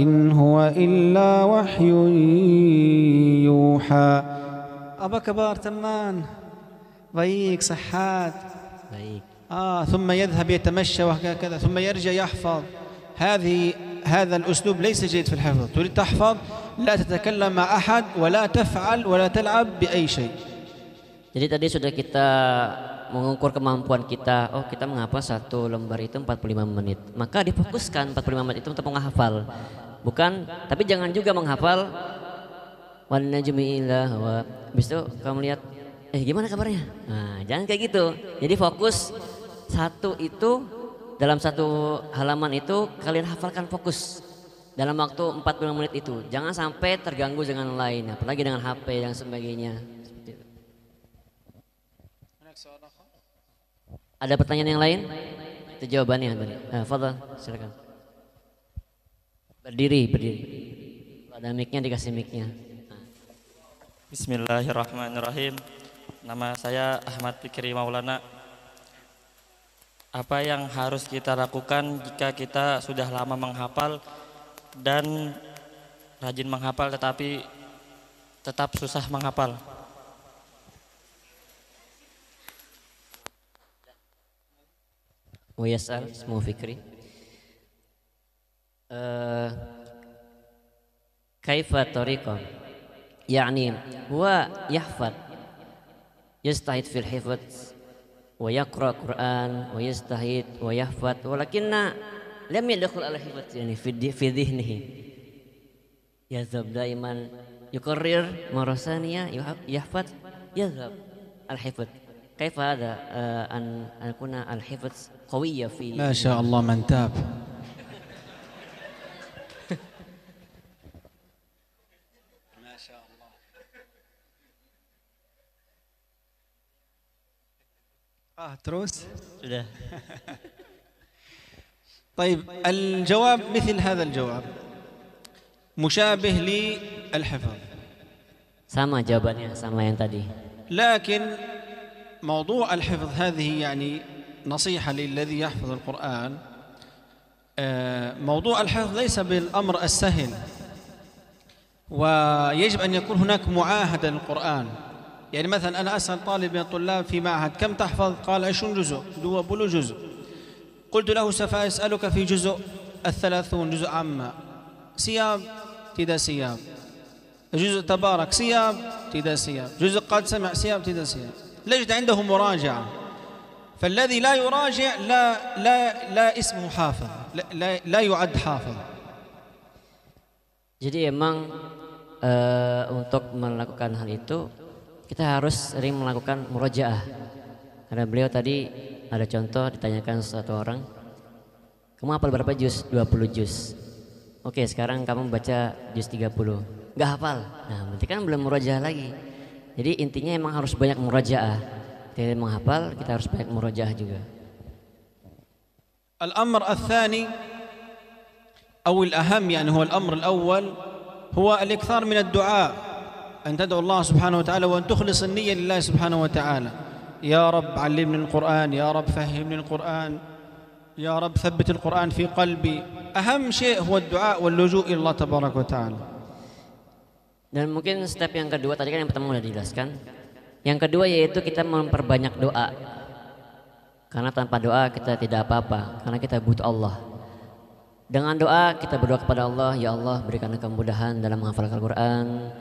[SPEAKER 3] إن هو إلا وحي يوحى. أبا كبار تمان ضيق صحات
[SPEAKER 2] Baik.
[SPEAKER 3] ثم يذهب يتمشى وهكذا ثم يرجع يحفظ. هذا الأسلوب ليس جيد في الحفظ. تريد تحفظ لا تتكلم مع أحد ولا تفعل ولا تلعب بأي شيء.
[SPEAKER 2] Jadi tadi sudah kita mengukur kemampuan kita. Oh, kita menghafal satu lembar itu 45 menit. Maka difokuskan 45 menit itu untuk menghafal. Bukan, tapi jangan juga menghafal wan najmi idza hawa. Habis itu kamu lihat gimana kabarnya? Nah, jangan kayak gitu. Jadi fokus satu itu dalam satu halaman itu kalian hafalkan fokus dalam waktu 45 menit itu. Jangan sampai terganggu dengan lain, apalagi dengan HP dan sebagainya. Ada pertanyaan yang lain? Itu jawabannya tadi. Fadhal, silakan. Berdiri. Ada mic-nya, dikasih mic-nya.
[SPEAKER 5] Bismillahirrahmanirrahim. Nama saya Ahmad Fikri Maulana. Apa yang harus kita lakukan jika kita sudah lama menghafal dan rajin menghafal tetapi tetap susah menghafal?
[SPEAKER 2] Wiyasal, Ismu Fikri. Kaifa tariqah? Yani huwa yahfad, yastahid fil hifdz wa yaqra Quran wa yastahid wa yahfad walakinna lam yadkhul ala hifdz yani fi dhihnihi. Yazhab daiman yukarrir marasaniya yahfad yazhab al hifdz. Kaifa hada an yakuna al hifdz qawiyya fi
[SPEAKER 3] ما شاء الله من تاب. تروس
[SPEAKER 5] Sudah.
[SPEAKER 3] طيب الجواب مثل هذا الجواب مشابه للحفظ
[SPEAKER 2] sama jawabannya sama yang tadi.
[SPEAKER 3] لكن موضوع الحفظ هذه يعني نصيحة للذي يحفظ القرآن. موضوع الحفظ ليس بالأمر السهل، ويجب أن يكون هناك معاهدة للقرآن. يعني مثلا أنا أسأل طالب من الطلاب في معهد كم تحفظ؟ قال 20 جزء، 20 جزء. قلت له سوف أسألك في جزء 30 جزء عامة، سياب tidak siap، جزء تبارك سياب tidak siap، جزء قد سمع سياب tidak siap. لجد عنده مراجعة، فالذي لا يراجع لا اسمه حافظ، لا يعد حافظ.
[SPEAKER 2] Jadi emang untuk melakukan hal itu kita harus sering melakukan murojaah. Karena beliau tadi ada contoh ditanyakan satu orang, kamu hafal berapa juz? 20 juz. Oke, sekarang kamu baca juz 30. Enggak hafal. Nah, berarti kan belum murojaah lagi. Jadi intinya emang harus banyak murojaah. Kita menghafal, kita harus banyak murojaah juga.
[SPEAKER 3] الأمر الثاني أو الأهم يعني هو الأمر الأول هو الإكثار من الدعاء، أن تدعو الله سبحانه وتعالى وأن تخلص النية لله سبحانه وتعالى. يا رب علمني القرآن، يا رب فهمني القرآن، يا رب ثبت القرآن في قلبي. أهم شيء هو الدعاء واللجوء إلى الله تبارك وتعالى.
[SPEAKER 2] Dan mungkin step yang kedua tadi kan yang pertama sudah dijelaskan. Yang kedua yaitu kita memperbanyak doa. Karena tanpa doa kita tidak apa-apa, karena kita butuh Allah. Dengan doa kita berdoa kepada Allah, ya Allah berikanlah kemudahan dalam menghafal Al-Quran,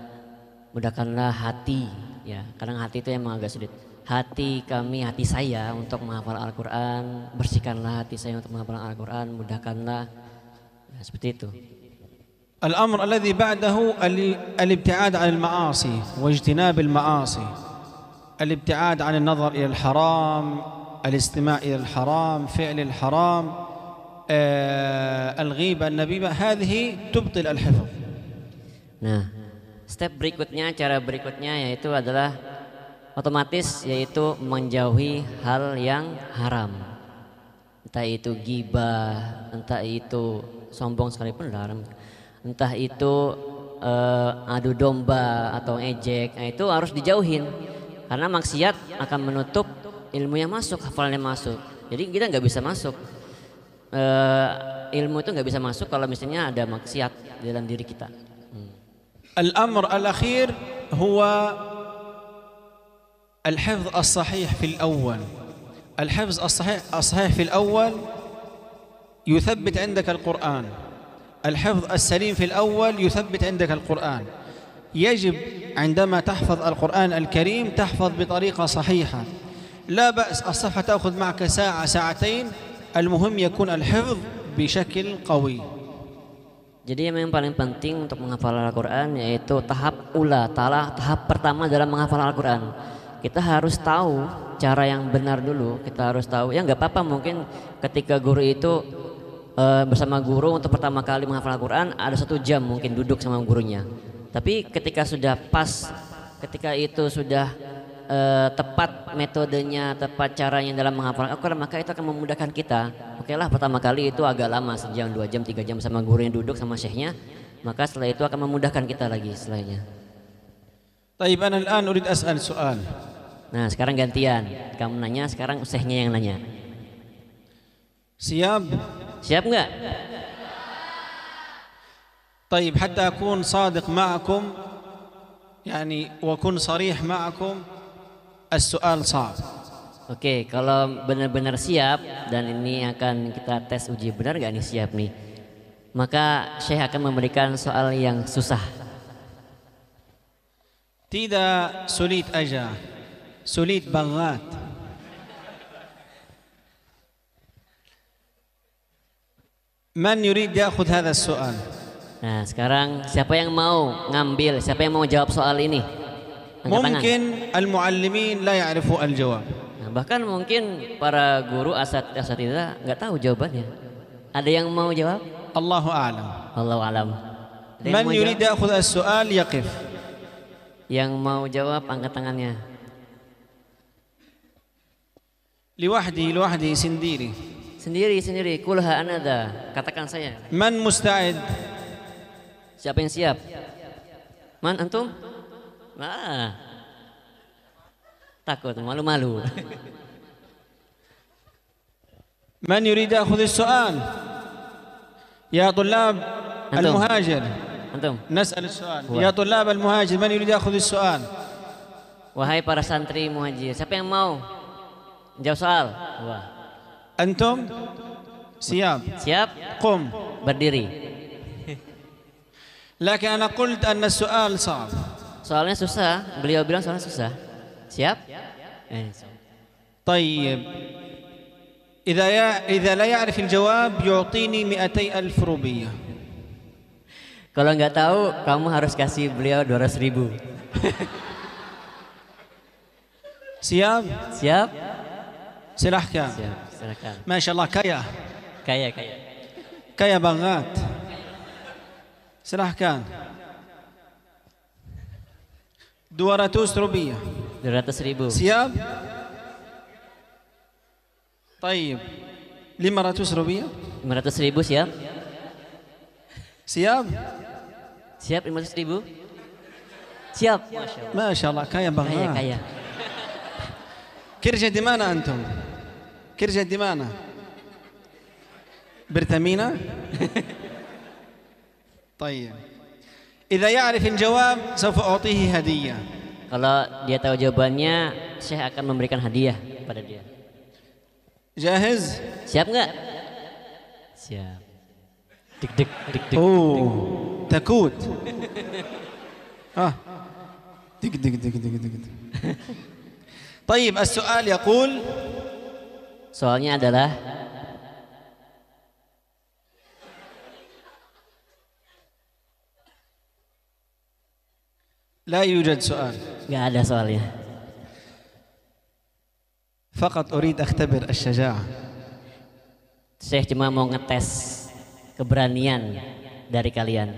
[SPEAKER 2] mudahkanlah hati, ya kadang hati itu emang agak sulit. Hati kami, hati saya untuk menghafal Al-Quran, bersihkanlah hati saya untuk menghafal Al-Quran, mudahkanlah, ya, seperti itu.
[SPEAKER 3] الأمر الذي بعده الابتعاد عن المعاصي واجتناب المعاصي، الابتعاد عن النظر إلى الحرام، الاستماع إلى الحرام، فعل الحرام، الغيبة، النميمة، هذه تبطل الحفظ.
[SPEAKER 2] Nah, step berikutnya, cara berikutnya yaitu adalah otomatis yaitu menjauhi hal yang haram. Entah itu ghibah, entah itu sombong sekalipun haram. Entah itu adu domba atau ejek, nah itu harus dijauhin. Karena maksiat akan menutup ilmu yang masuk, hafalannya masuk. Jadi kita nggak bisa masuk. Ilmu itu nggak bisa masuk kalau misalnya ada maksiat di dalam diri kita.
[SPEAKER 3] الأمر الأخير هو الحفظ الصحيح في الأول. الحفظ الصحيح في الأول يثبت عندك القرآن. الحفظ السليم في الأول يثبت عندك القرآن. يجب عندما تحفظ القرآن الكريم تحفظ بطريقة صحيحة. لا بأس الصفحة تأخذ معك ساعة ساعتين، المهم يكون الحفظ بشكل قوي.
[SPEAKER 2] Jadi yang paling penting untuk menghafal Al-Quran yaitu tahap ula, tahap pertama dalam menghafal Al-Quran. Kita harus tahu cara yang benar dulu, kita harus tahu. Ya nggak apa-apa mungkin ketika guru itu bersama guru untuk pertama kali menghafal Al-Quran ada 1 jam mungkin duduk sama gurunya. Tapi ketika sudah pas, ketika itu sudah tepat metodenya, tepat caranya dalam menghafal Al-Quran, maka itu akan memudahkan kita. Oke lah pertama kali itu agak lama, 1 jam, 2 jam, 3 jam sama guru yang duduk sama syekhnya, maka setelah itu akan memudahkan kita lagi setelahnya.
[SPEAKER 3] طيب أنا الآن أريد أسأل سؤال.
[SPEAKER 2] Nah sekarang gantian, kamu nanya, sekarang syekhnya yang nanya.
[SPEAKER 3] siap
[SPEAKER 2] nggak?
[SPEAKER 3] طيب حتى أكون صادق معكم يعني وأكون صريح معكم، السؤال صعب.
[SPEAKER 2] Oke, kalau benar-benar siap dan ini akan kita tes uji benar gak nih siap nih, maka Syekh akan memberikan soal yang susah.
[SPEAKER 3] Tidak sulit aja, sulit banget. Man yurid ya'khudh hadha as-su'al?
[SPEAKER 2] Nah, sekarang siapa yang mau ngambil, siapa yang mau jawab soal ini? Angkat tangan.
[SPEAKER 3] Mungkin al-muallimin la ya'rifu al-jawab.
[SPEAKER 2] Nah, bahkan mungkin para guru asatidzah nggak tahu jawabannya. Ada yang mau jawab?
[SPEAKER 3] Allahu a'lam.
[SPEAKER 2] Allahu a'lam. Ada yang
[SPEAKER 3] Man
[SPEAKER 2] mau
[SPEAKER 3] yurid
[SPEAKER 2] jawab?
[SPEAKER 3] ya'khudh as-su'al yaqif.
[SPEAKER 2] Yang mau jawab angkat tangannya.
[SPEAKER 3] Liwahdi sendiri.
[SPEAKER 2] Sendiri. Kulha anada. Katakan saya.
[SPEAKER 3] Man musta'id?
[SPEAKER 2] Siapa yang siap? Man antum? Nah. Takut, malu-malu.
[SPEAKER 3] من يريد يأخذ السؤال يا طلاب
[SPEAKER 2] أنتم.
[SPEAKER 3] المهاجر
[SPEAKER 2] Antum,
[SPEAKER 3] نسأل السؤال
[SPEAKER 2] هو.
[SPEAKER 3] يا طلاب المهاجر من يريد يأخذ السؤال
[SPEAKER 2] wahai para santri muhajir, siapa yang mau jawab soal? Wah.
[SPEAKER 3] أنتم سياب
[SPEAKER 2] Siap?
[SPEAKER 3] قم
[SPEAKER 2] Berdiri.
[SPEAKER 3] لكن أنا قلت أن السؤال صعب
[SPEAKER 2] Soalnya susah, beliau bilang soalnya susah. Siap?
[SPEAKER 3] طيب إذا لا يعرف الجواب يعطيني 200,000 روبية
[SPEAKER 2] Kalau nggak tahu, kamu harus kasih beliau 200.000.
[SPEAKER 3] سياب
[SPEAKER 2] Siap?
[SPEAKER 3] silahkan
[SPEAKER 2] Siap, silakan.
[SPEAKER 3] ما شاء الله
[SPEAKER 2] Kaya.
[SPEAKER 3] kaya banget silahkan 200 روبية
[SPEAKER 2] 200.000.
[SPEAKER 3] سياب طيب 500 روبية
[SPEAKER 2] 500.000 siap?
[SPEAKER 3] سياب
[SPEAKER 2] Siap 500.000? Siap. Masya Allah.
[SPEAKER 3] ما شاء الله kaya banget
[SPEAKER 2] Kaya.
[SPEAKER 3] كرجة دمانة أنتم كرجة دمانة برتمينا طيب إذا يعرف الجواب سوف أعطيه هدية
[SPEAKER 2] Kalau dia tahu jawabannya, saya akan memberikan hadiah pada dia.
[SPEAKER 3] جاهز
[SPEAKER 2] Siap nggak? Siap. Dik.
[SPEAKER 3] أوه تكوت دق طيب السؤال يقول
[SPEAKER 2] Soalnya adalah
[SPEAKER 3] لا يوجد سؤال
[SPEAKER 2] nggak ada soalnya.
[SPEAKER 3] فقط أريد أختبر الشجاعة
[SPEAKER 2] Saya cuma mau ngetes keberanian dari kalian.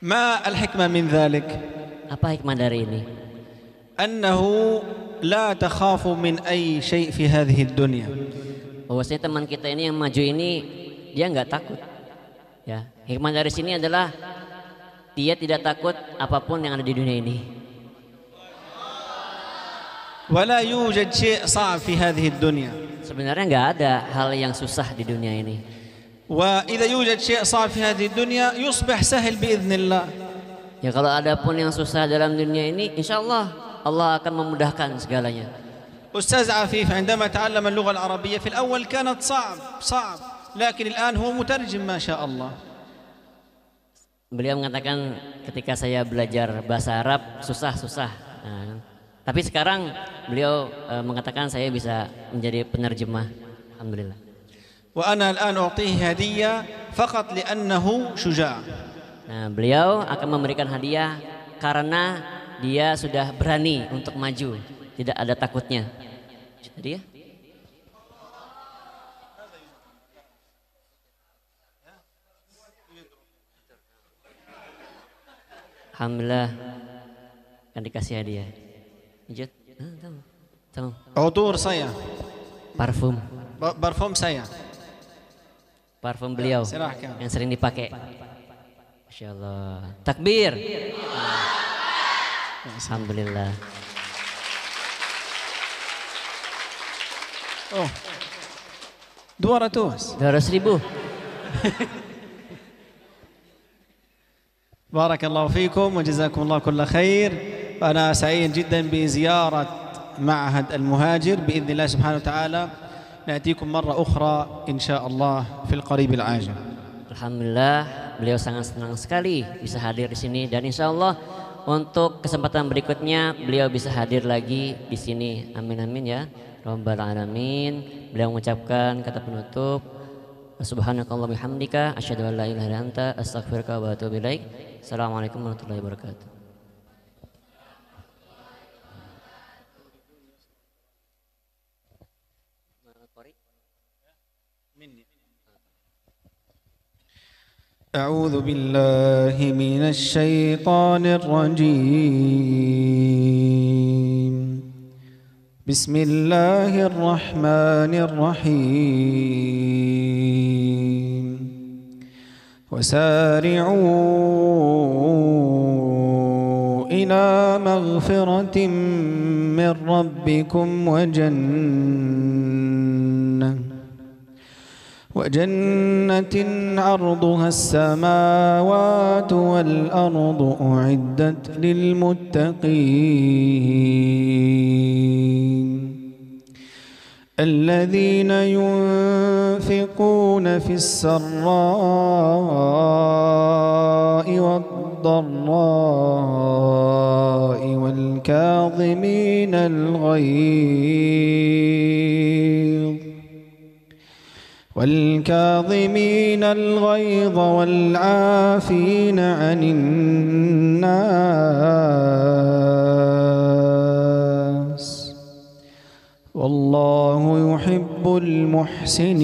[SPEAKER 3] ما الحكمة من ذلك
[SPEAKER 2] Apa hikmah dari ini?
[SPEAKER 3] أنه لا تخاف من أي شيء في هذه الدنيا
[SPEAKER 2] Bahwasanya teman kita ini yang maju ini dia nggak takut. Ya, hikmah dari sini adalah dia tidak takut apapun yang ada di dunia ini.
[SPEAKER 3] ولا يوجد شيء صعب في هذه الدنيا
[SPEAKER 2] Sebenarnya nggak ada hal yang susah di dunia ini.
[SPEAKER 3] وإذا يوجد شيء صعب في هذه الدنيا يصبح سهل بإذن الله
[SPEAKER 2] Ya kalau ada pun yang susah dalam dunia ini, insya Allah Allah akan memudahkan segalanya.
[SPEAKER 3] أستاذ عفيف عندما تعلم اللغة العربية في الأول كانت صعب لكن الآن هو مترجم ما شاء الله
[SPEAKER 2] Beliau mengatakan ketika saya belajar bahasa Arab susah. Nah, tapi sekarang beliau mengatakan saya bisa menjadi penerjemah. Alhamdulillah.
[SPEAKER 3] وأنا الآن أعطيه هدية فقط لأنه شجاع
[SPEAKER 2] Nah, beliau akan memberikan hadiah karena dia sudah berani untuk maju, tidak ada takutnya. Jadi ya. Alhamdulillah akan dikasih hadiah. Lanjut. Tahu.
[SPEAKER 3] عطور saya
[SPEAKER 2] Parfum.
[SPEAKER 3] برفوم saya
[SPEAKER 2] Parfum beliau
[SPEAKER 3] Silahkan.
[SPEAKER 2] yang sering dipakai. Masya Allah. Takbir. Alhamdulillah.
[SPEAKER 3] Oh 200
[SPEAKER 2] 200.000.
[SPEAKER 3] بارك الله فيكم وجزاكم الله كل خير وأنا سعيد جدا بزيارة معهد المهاجر بإذن الله سبحانه وتعالى نأتيكم مرة أخرى إن شاء الله في القريب العاجل.
[SPEAKER 2] Alhamdulillah, beliau sangat senang sekali bisa hadir di sini dan insya Allah untuk kesempatan berikutnya beliau bisa hadir lagi di sini. Amin amin ya Rabbal alamin. Beliau mengucapkan kata penutup, Subhanakallah bihamdika asyhadu an la ilaha illa anta astaghfiruka wa atubu ilaik. Assalamualaikum warahmatullahi wabarakatuh.
[SPEAKER 3] أعوذ بالله من الشيطان الرجيم بسم الله الرحمن الرحيم وسارعوا إلى مغفرة من ربكم وجنة عرضها السماوات والأرض أعدت للمتقين الذين ينفقون في السراء والضراء والكاظمين الغيظ والعافين عن الناس والله يحب المحسنين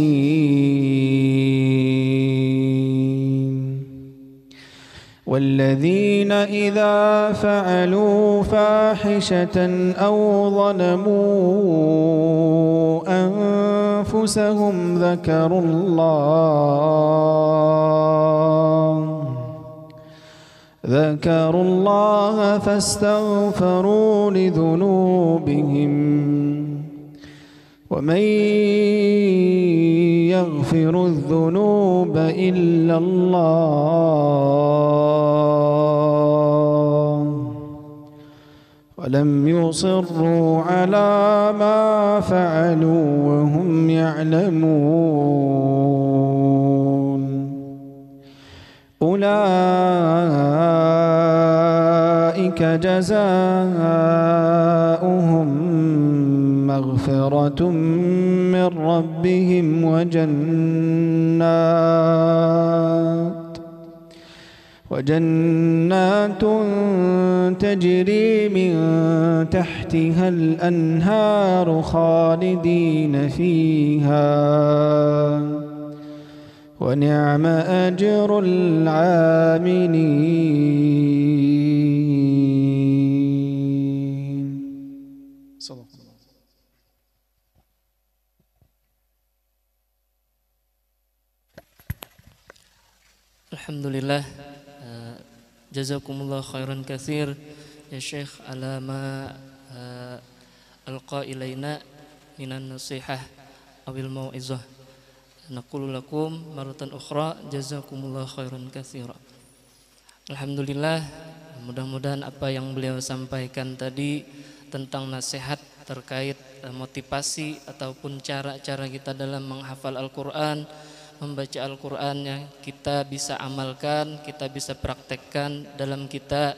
[SPEAKER 3] والذين إذا فعلوا فاحشة أو ظلموا أنفسهم ذكروا الله فاستغفروا لذنوبهم ومن يغفر الذنوب إلا الله ولم يصروا على ما فعلوا وهم يعلمون أولئك جزاؤهم مغفرة من ربهم وجنات تجري من تحتها الأنهار خالدين فيها ونعم أجر العاملين. صدق الله.
[SPEAKER 5] Alhamdulillah, jazakumullah khairan katsir ya Syekh ala ma alqa ilaina minan nasihah awil mau'izah. Naqulu lakum maratan ukhra jazakumullah khairan katsira. Alhamdulillah, mudah-mudahan apa yang beliau sampaikan tadi tentang nasihat terkait motivasi ataupun cara-cara kita dalam menghafal Al-Qur'an, membaca Al-Qur'annya kita bisa amalkan, kita bisa praktekkan dalam kita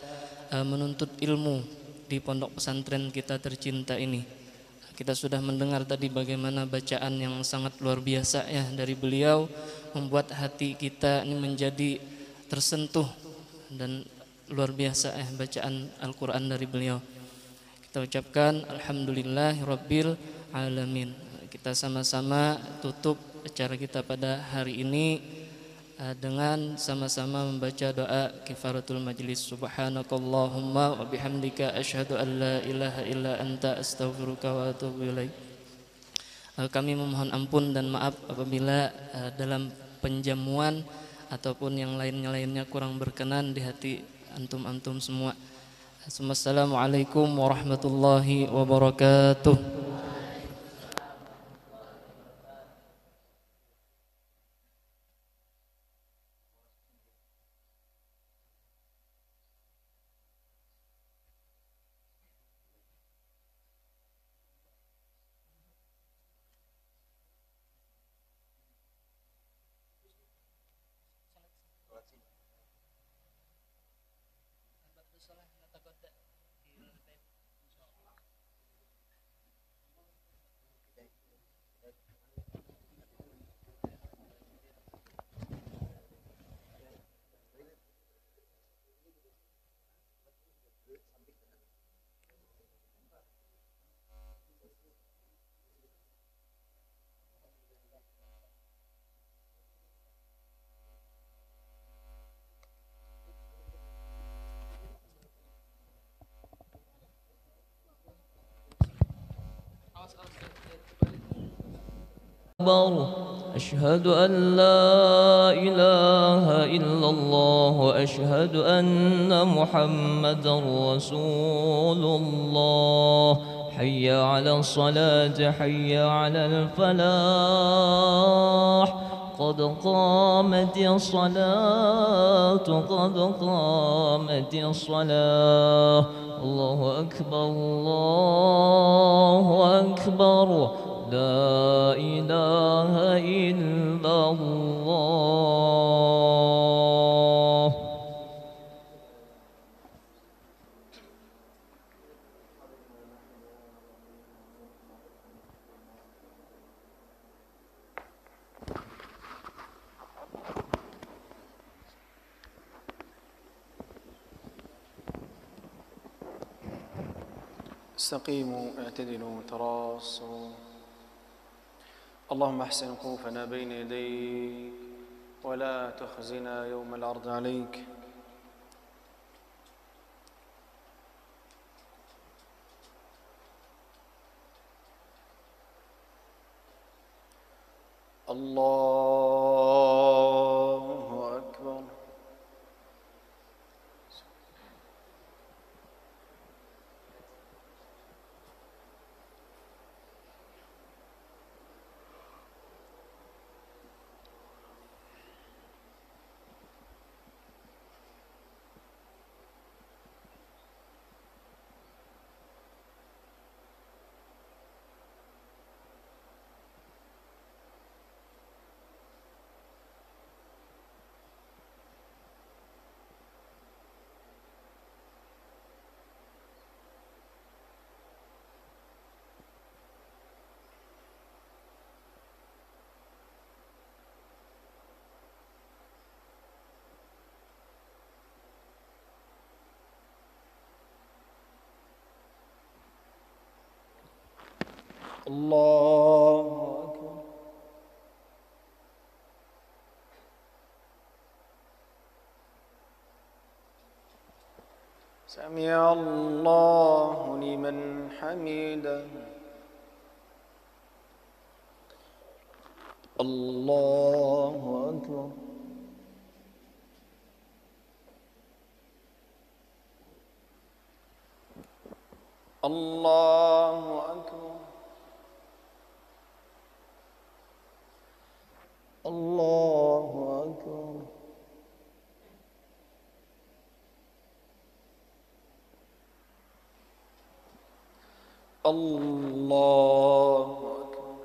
[SPEAKER 5] menuntut ilmu di pondok pesantren kita tercinta ini. Kita sudah mendengar tadi bagaimana bacaan yang sangat luar biasa ya dari beliau, membuat hati kita ini menjadi tersentuh dan luar biasa ya bacaan Al-Qur'an dari beliau. Kita ucapkan alhamdulillahirabbil alamin. Kita sama-sama tutup acara kita pada hari ini dengan sama-sama membaca doa kifaratul majlis. Subhanakallahumma wa bihamdika asyhadu an la ilaha illa anta astaghfiruka wa atubu ilaik. Kami memohon ampun dan maaf apabila dalam penjamuan ataupun yang lainnya kurang berkenan di hati antum-antum semua. Assalamualaikum warahmatullahi wabarakatuh.
[SPEAKER 6] أشهد أن لا إله إلا الله وأشهد أن محمدا رسول الله حي على الصلاة حي على الفلاح قد قامت الصلاة قد قامت الصلاة الله أكبر الله أكبر لا إله إلا الله.
[SPEAKER 3] استقيموا اعتدلوا تراصوا اللهم احسن وقوفنا بين يديك ولا تخزنا يوم العرض عليك. الله أكبر. الله أكبر. سمع الله لمن حمده. الله أكبر. الله أكبر. الله أكبر. الله أكبر.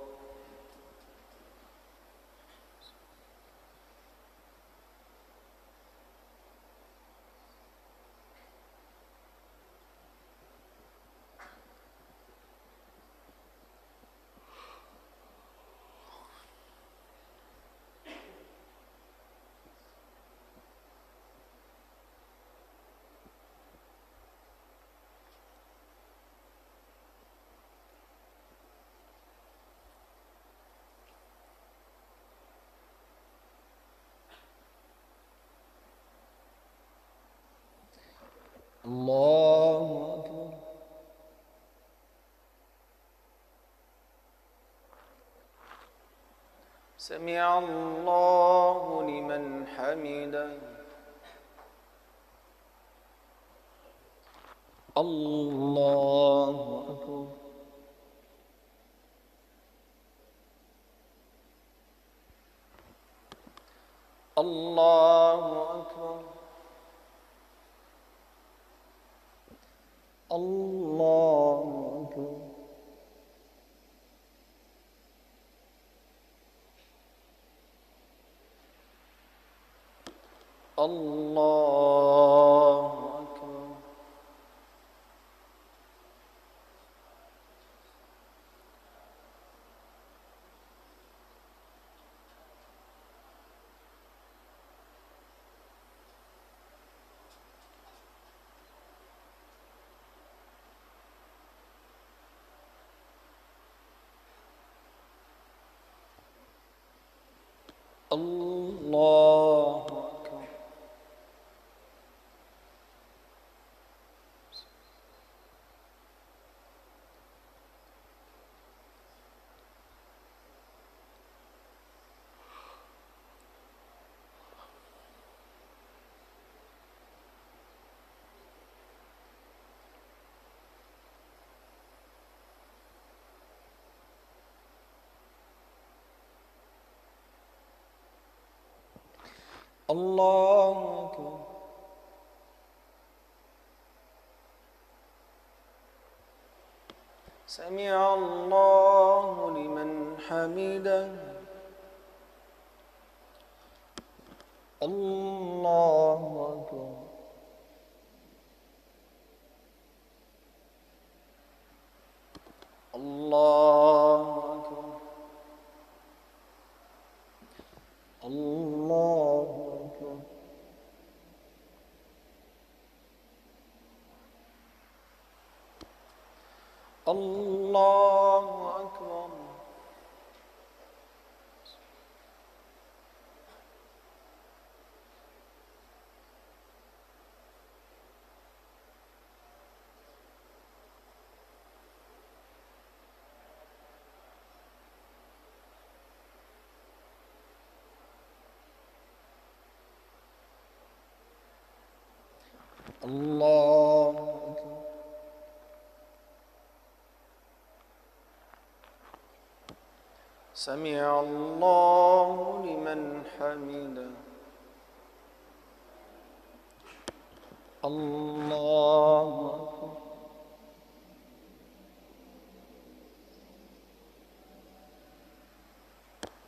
[SPEAKER 3] الله أكبر. سمع الله لمن حمده. الله أكبر. الله أكبر. الله أكبر. الله أكبر. الله أكبر. الله أكبر. سمع الله لمن حمده. الله أكبر. الله أكبر. الله أكبر. الله أكبر. الله أكبر. سمع الله لمن حمده. الله أكبر.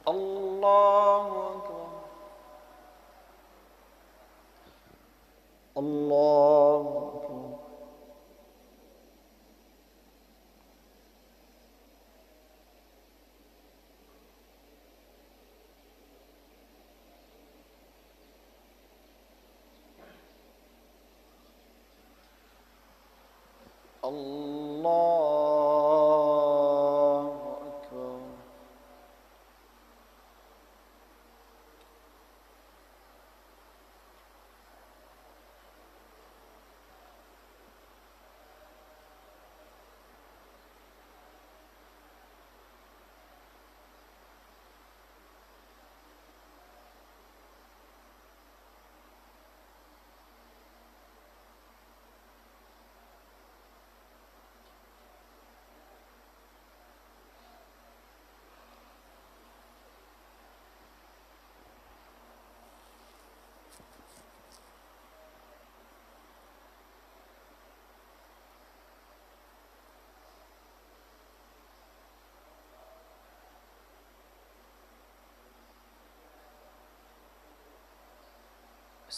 [SPEAKER 3] الله أكبر. الله أكبر. الله أكبر.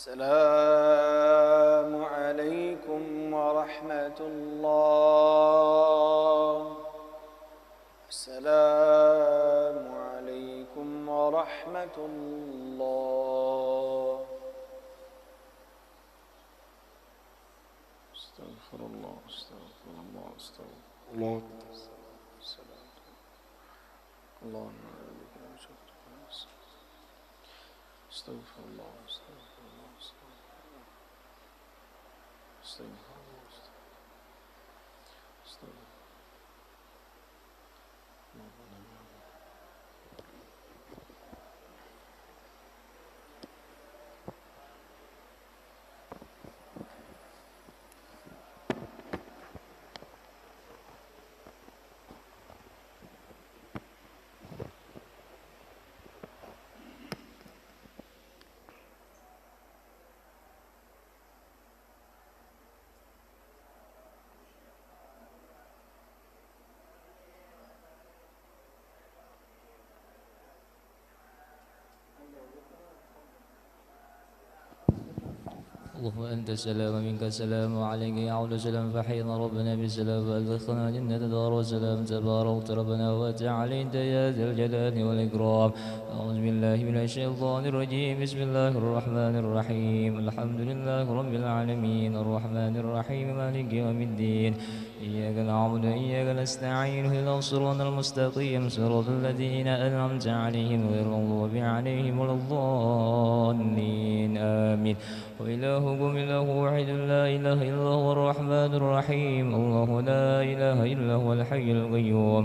[SPEAKER 3] السلام عليكم ورحمة الله. السلام عليكم ورحمة الله. استغفر الله استغفر الله استغفر الله. السلام اللهم استغفر الله استغفر الله استغفر الله استغفر الله.
[SPEAKER 6] اللهم أنت السلام منك السلام عليك يعود السلام فحين ربنا بالسلام فأدخلنا جنة دار السلام تبارك ربنا وتعاليت يا ذا الجلال والإكرام. أعوذ بالله من الشيطان الرجيم. بسم الله الرحمن الرحيم. الحمد لله رب العالمين الرحمن الرحيم مالك يوم الدين. إياك نعبد وإياك نستعين اهدنا الصراط المستقيم صراط الذين أنعمت عليهم غير المغضوب عليهم ولا الضالين آمين. وإلهكم إله واحد لا إله إلا هو الرحمن الرحيم. الله لا إله إلا هو الحي القيوم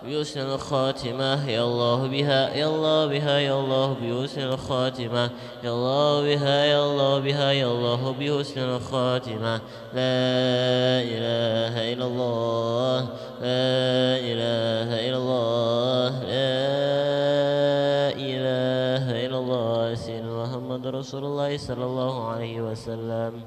[SPEAKER 7] بحسن الخاتمة يا الله بها يا الله بها يا الله بحسن الخاتمة يا الله بها يا الله بها يا الله بحسن الخاتمة لا إله إلا الله لا إله إلا الله لا إله إلا الله سيدنا محمد رسول الله صلى الله عليه وسلم.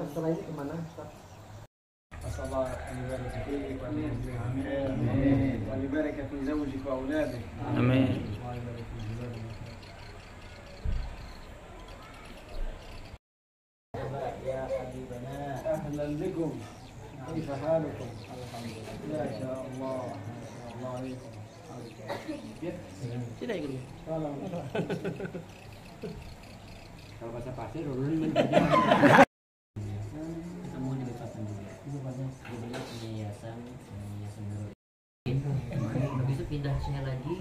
[SPEAKER 1] Setelah ini kemana?
[SPEAKER 8] ويبارك في زوجك وأولادك.
[SPEAKER 3] آمين.
[SPEAKER 8] أهلا بكم، كيف حالكم؟ ما شاء الله، الله عليكم.
[SPEAKER 7] Tidak ikut.
[SPEAKER 1] Kalau bahasa pasir ulun ketemu di Balikpapan dulu. Jadinya yayasan dulu. Habis itu pindah syahid lagi,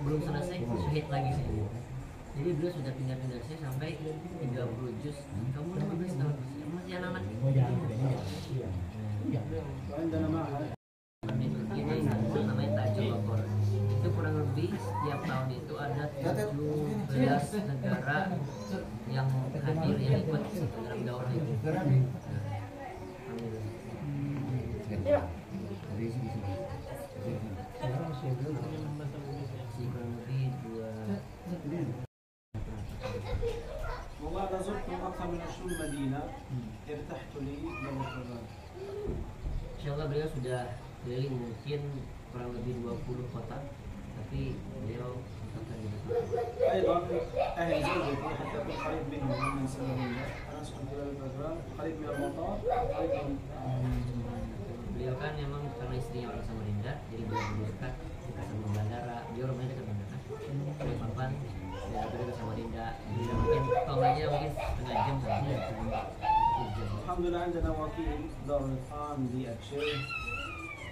[SPEAKER 1] belum selesai syahid lagi saya. Jadi beliau sudah pindah-pindah saya sampai 30 juz. Kamu 15 tahun masih anak-anak. Ini namanya Tajul Wakor. Itu kurang lebih setiap tahun itu ada 17 negara yang hadir yang ikut dalam daurah itu. Kurang lebih 2.
[SPEAKER 8] والله أنا زرت أكثر من 20 مدينة ارتحت لي بالقرآن.
[SPEAKER 2] Insyaallah beliau sudah keliling mungkin kurang lebih 20 kota, tapi beliau
[SPEAKER 8] أيضا أهل زوجتي حتى أكون قريب منهم من سنهن. أنا أسكن في بلد بغداد قريب من المطار قريب من
[SPEAKER 1] Beliau kan memang karena istrinya orang Samarinda, jadi beliau dekat sama bandara. Dia rumahnya dekat bandara. Dari Papan, dia dekat Samarinda. Jadi mungkin tolongnya mungkin setengah jam saja.
[SPEAKER 8] الحمد لله عندنا وكيل دار الإتقان بأبشير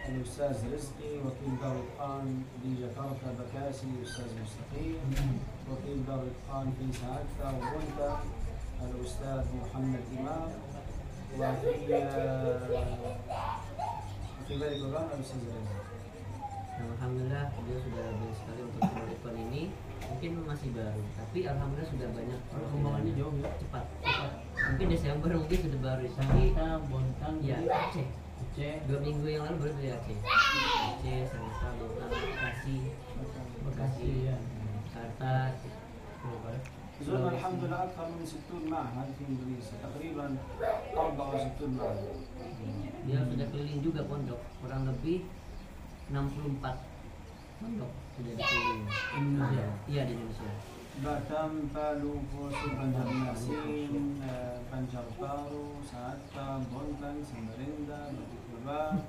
[SPEAKER 8] الأستاذ رزقي، وكيل دار الإتقان بجاكرتا بكاسي الأستاذ مستقيم، وكيل دار الإتقان في ساعتها وبونتا الأستاذ محمد إمام، وفي بلد بغداد الأستاذ رزقي.
[SPEAKER 1] Alhamdulillah beliau sudah banyak sekali untuk proyek ini. Mungkin masih baru, tapi alhamdulillah sudah banyak perkembangannya jauh cepat. Mungkin Desember mungkin sudah baru. Tapi Bontang ya Aceh. 2 minggu yang lalu baru dari Aceh. Aceh, Sanata, Bontang, Bekasi, Jakarta.
[SPEAKER 8] زرنا الحمد لله أكثر من 60 معهد في إندونيسيا، تقريبا 64 معهد.
[SPEAKER 1] Dia sudah keliling juga pondok, kurang lebih 64 pondok sudah dikeliling. Indonesia? Iya di Indonesia.
[SPEAKER 8] Batam, Palu, Poso, Banjarmasin, Banjarbaru, Saata, Bontang, Samarinda, Batu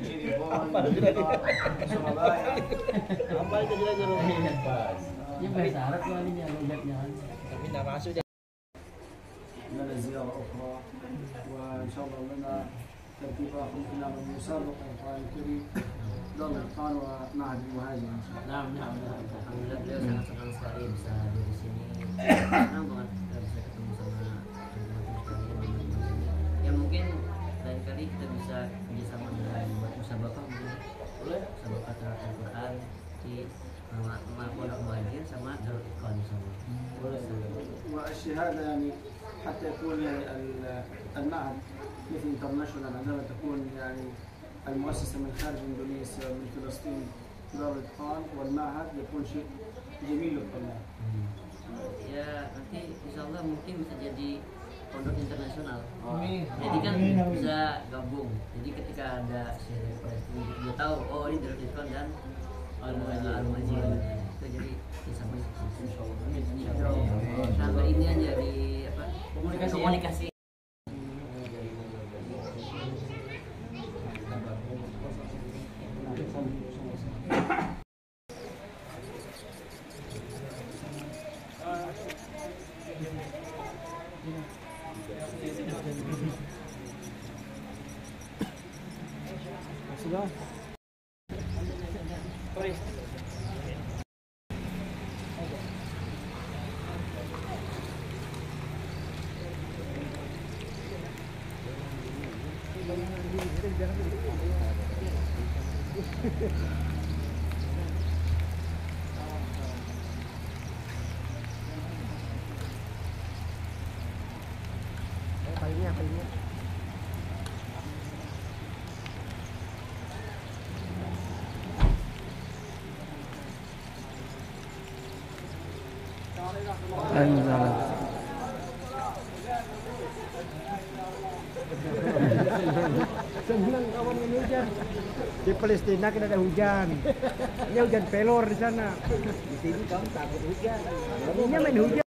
[SPEAKER 8] Cirebon, Surabaya.
[SPEAKER 9] Apa itu jelas-jelas?
[SPEAKER 1] Ini bahasa Arab tuh ini logatnya.
[SPEAKER 9] Tapi tidak masuk.
[SPEAKER 8] لنا زيارة أخرى وإن شاء الله لنا ترتيب آخر في المسابقة القرآن الكريم دار الإتقان ومعهد المهاجر إن شاء الله.
[SPEAKER 1] Nah, alhamdulillah beliau sangat senang sekali bisa ada di sini. Senang banget kita bisa ketemu sama teman-teman sekalian. Ya mungkin lain kali kita bisa kerjasama dengan musabaqah mungkin. Musabaqah Qiraat Al-Quran di Pondok Muhajir sama Darul Iqan sama.
[SPEAKER 8] والشهادة يعني حتى يكون يعني المعهد مثل انترناشونال عندما تكون يعني المؤسسة من خارج إندونيسيا من فلسطين دار الإتقان والمعهد يكون شيء جميل للطلاب.
[SPEAKER 1] Ya nanti insya Allah mungkin bisa jadi pondok internasional. Jadi kan bisa gabung. Jadi ketika ada share Palestina dia tahu oh ini Darul Iqan dan Al-Majid. Itu jadi bisa insya Allah. Sampai ini aja di apa? Komunikasi.
[SPEAKER 8] Sudah.
[SPEAKER 10] Senang kawan ini hujan. Di Palestina kan ada hujan. Ini hujan pelor di sana. Di sini kamu takut hujan. Ini main hujan.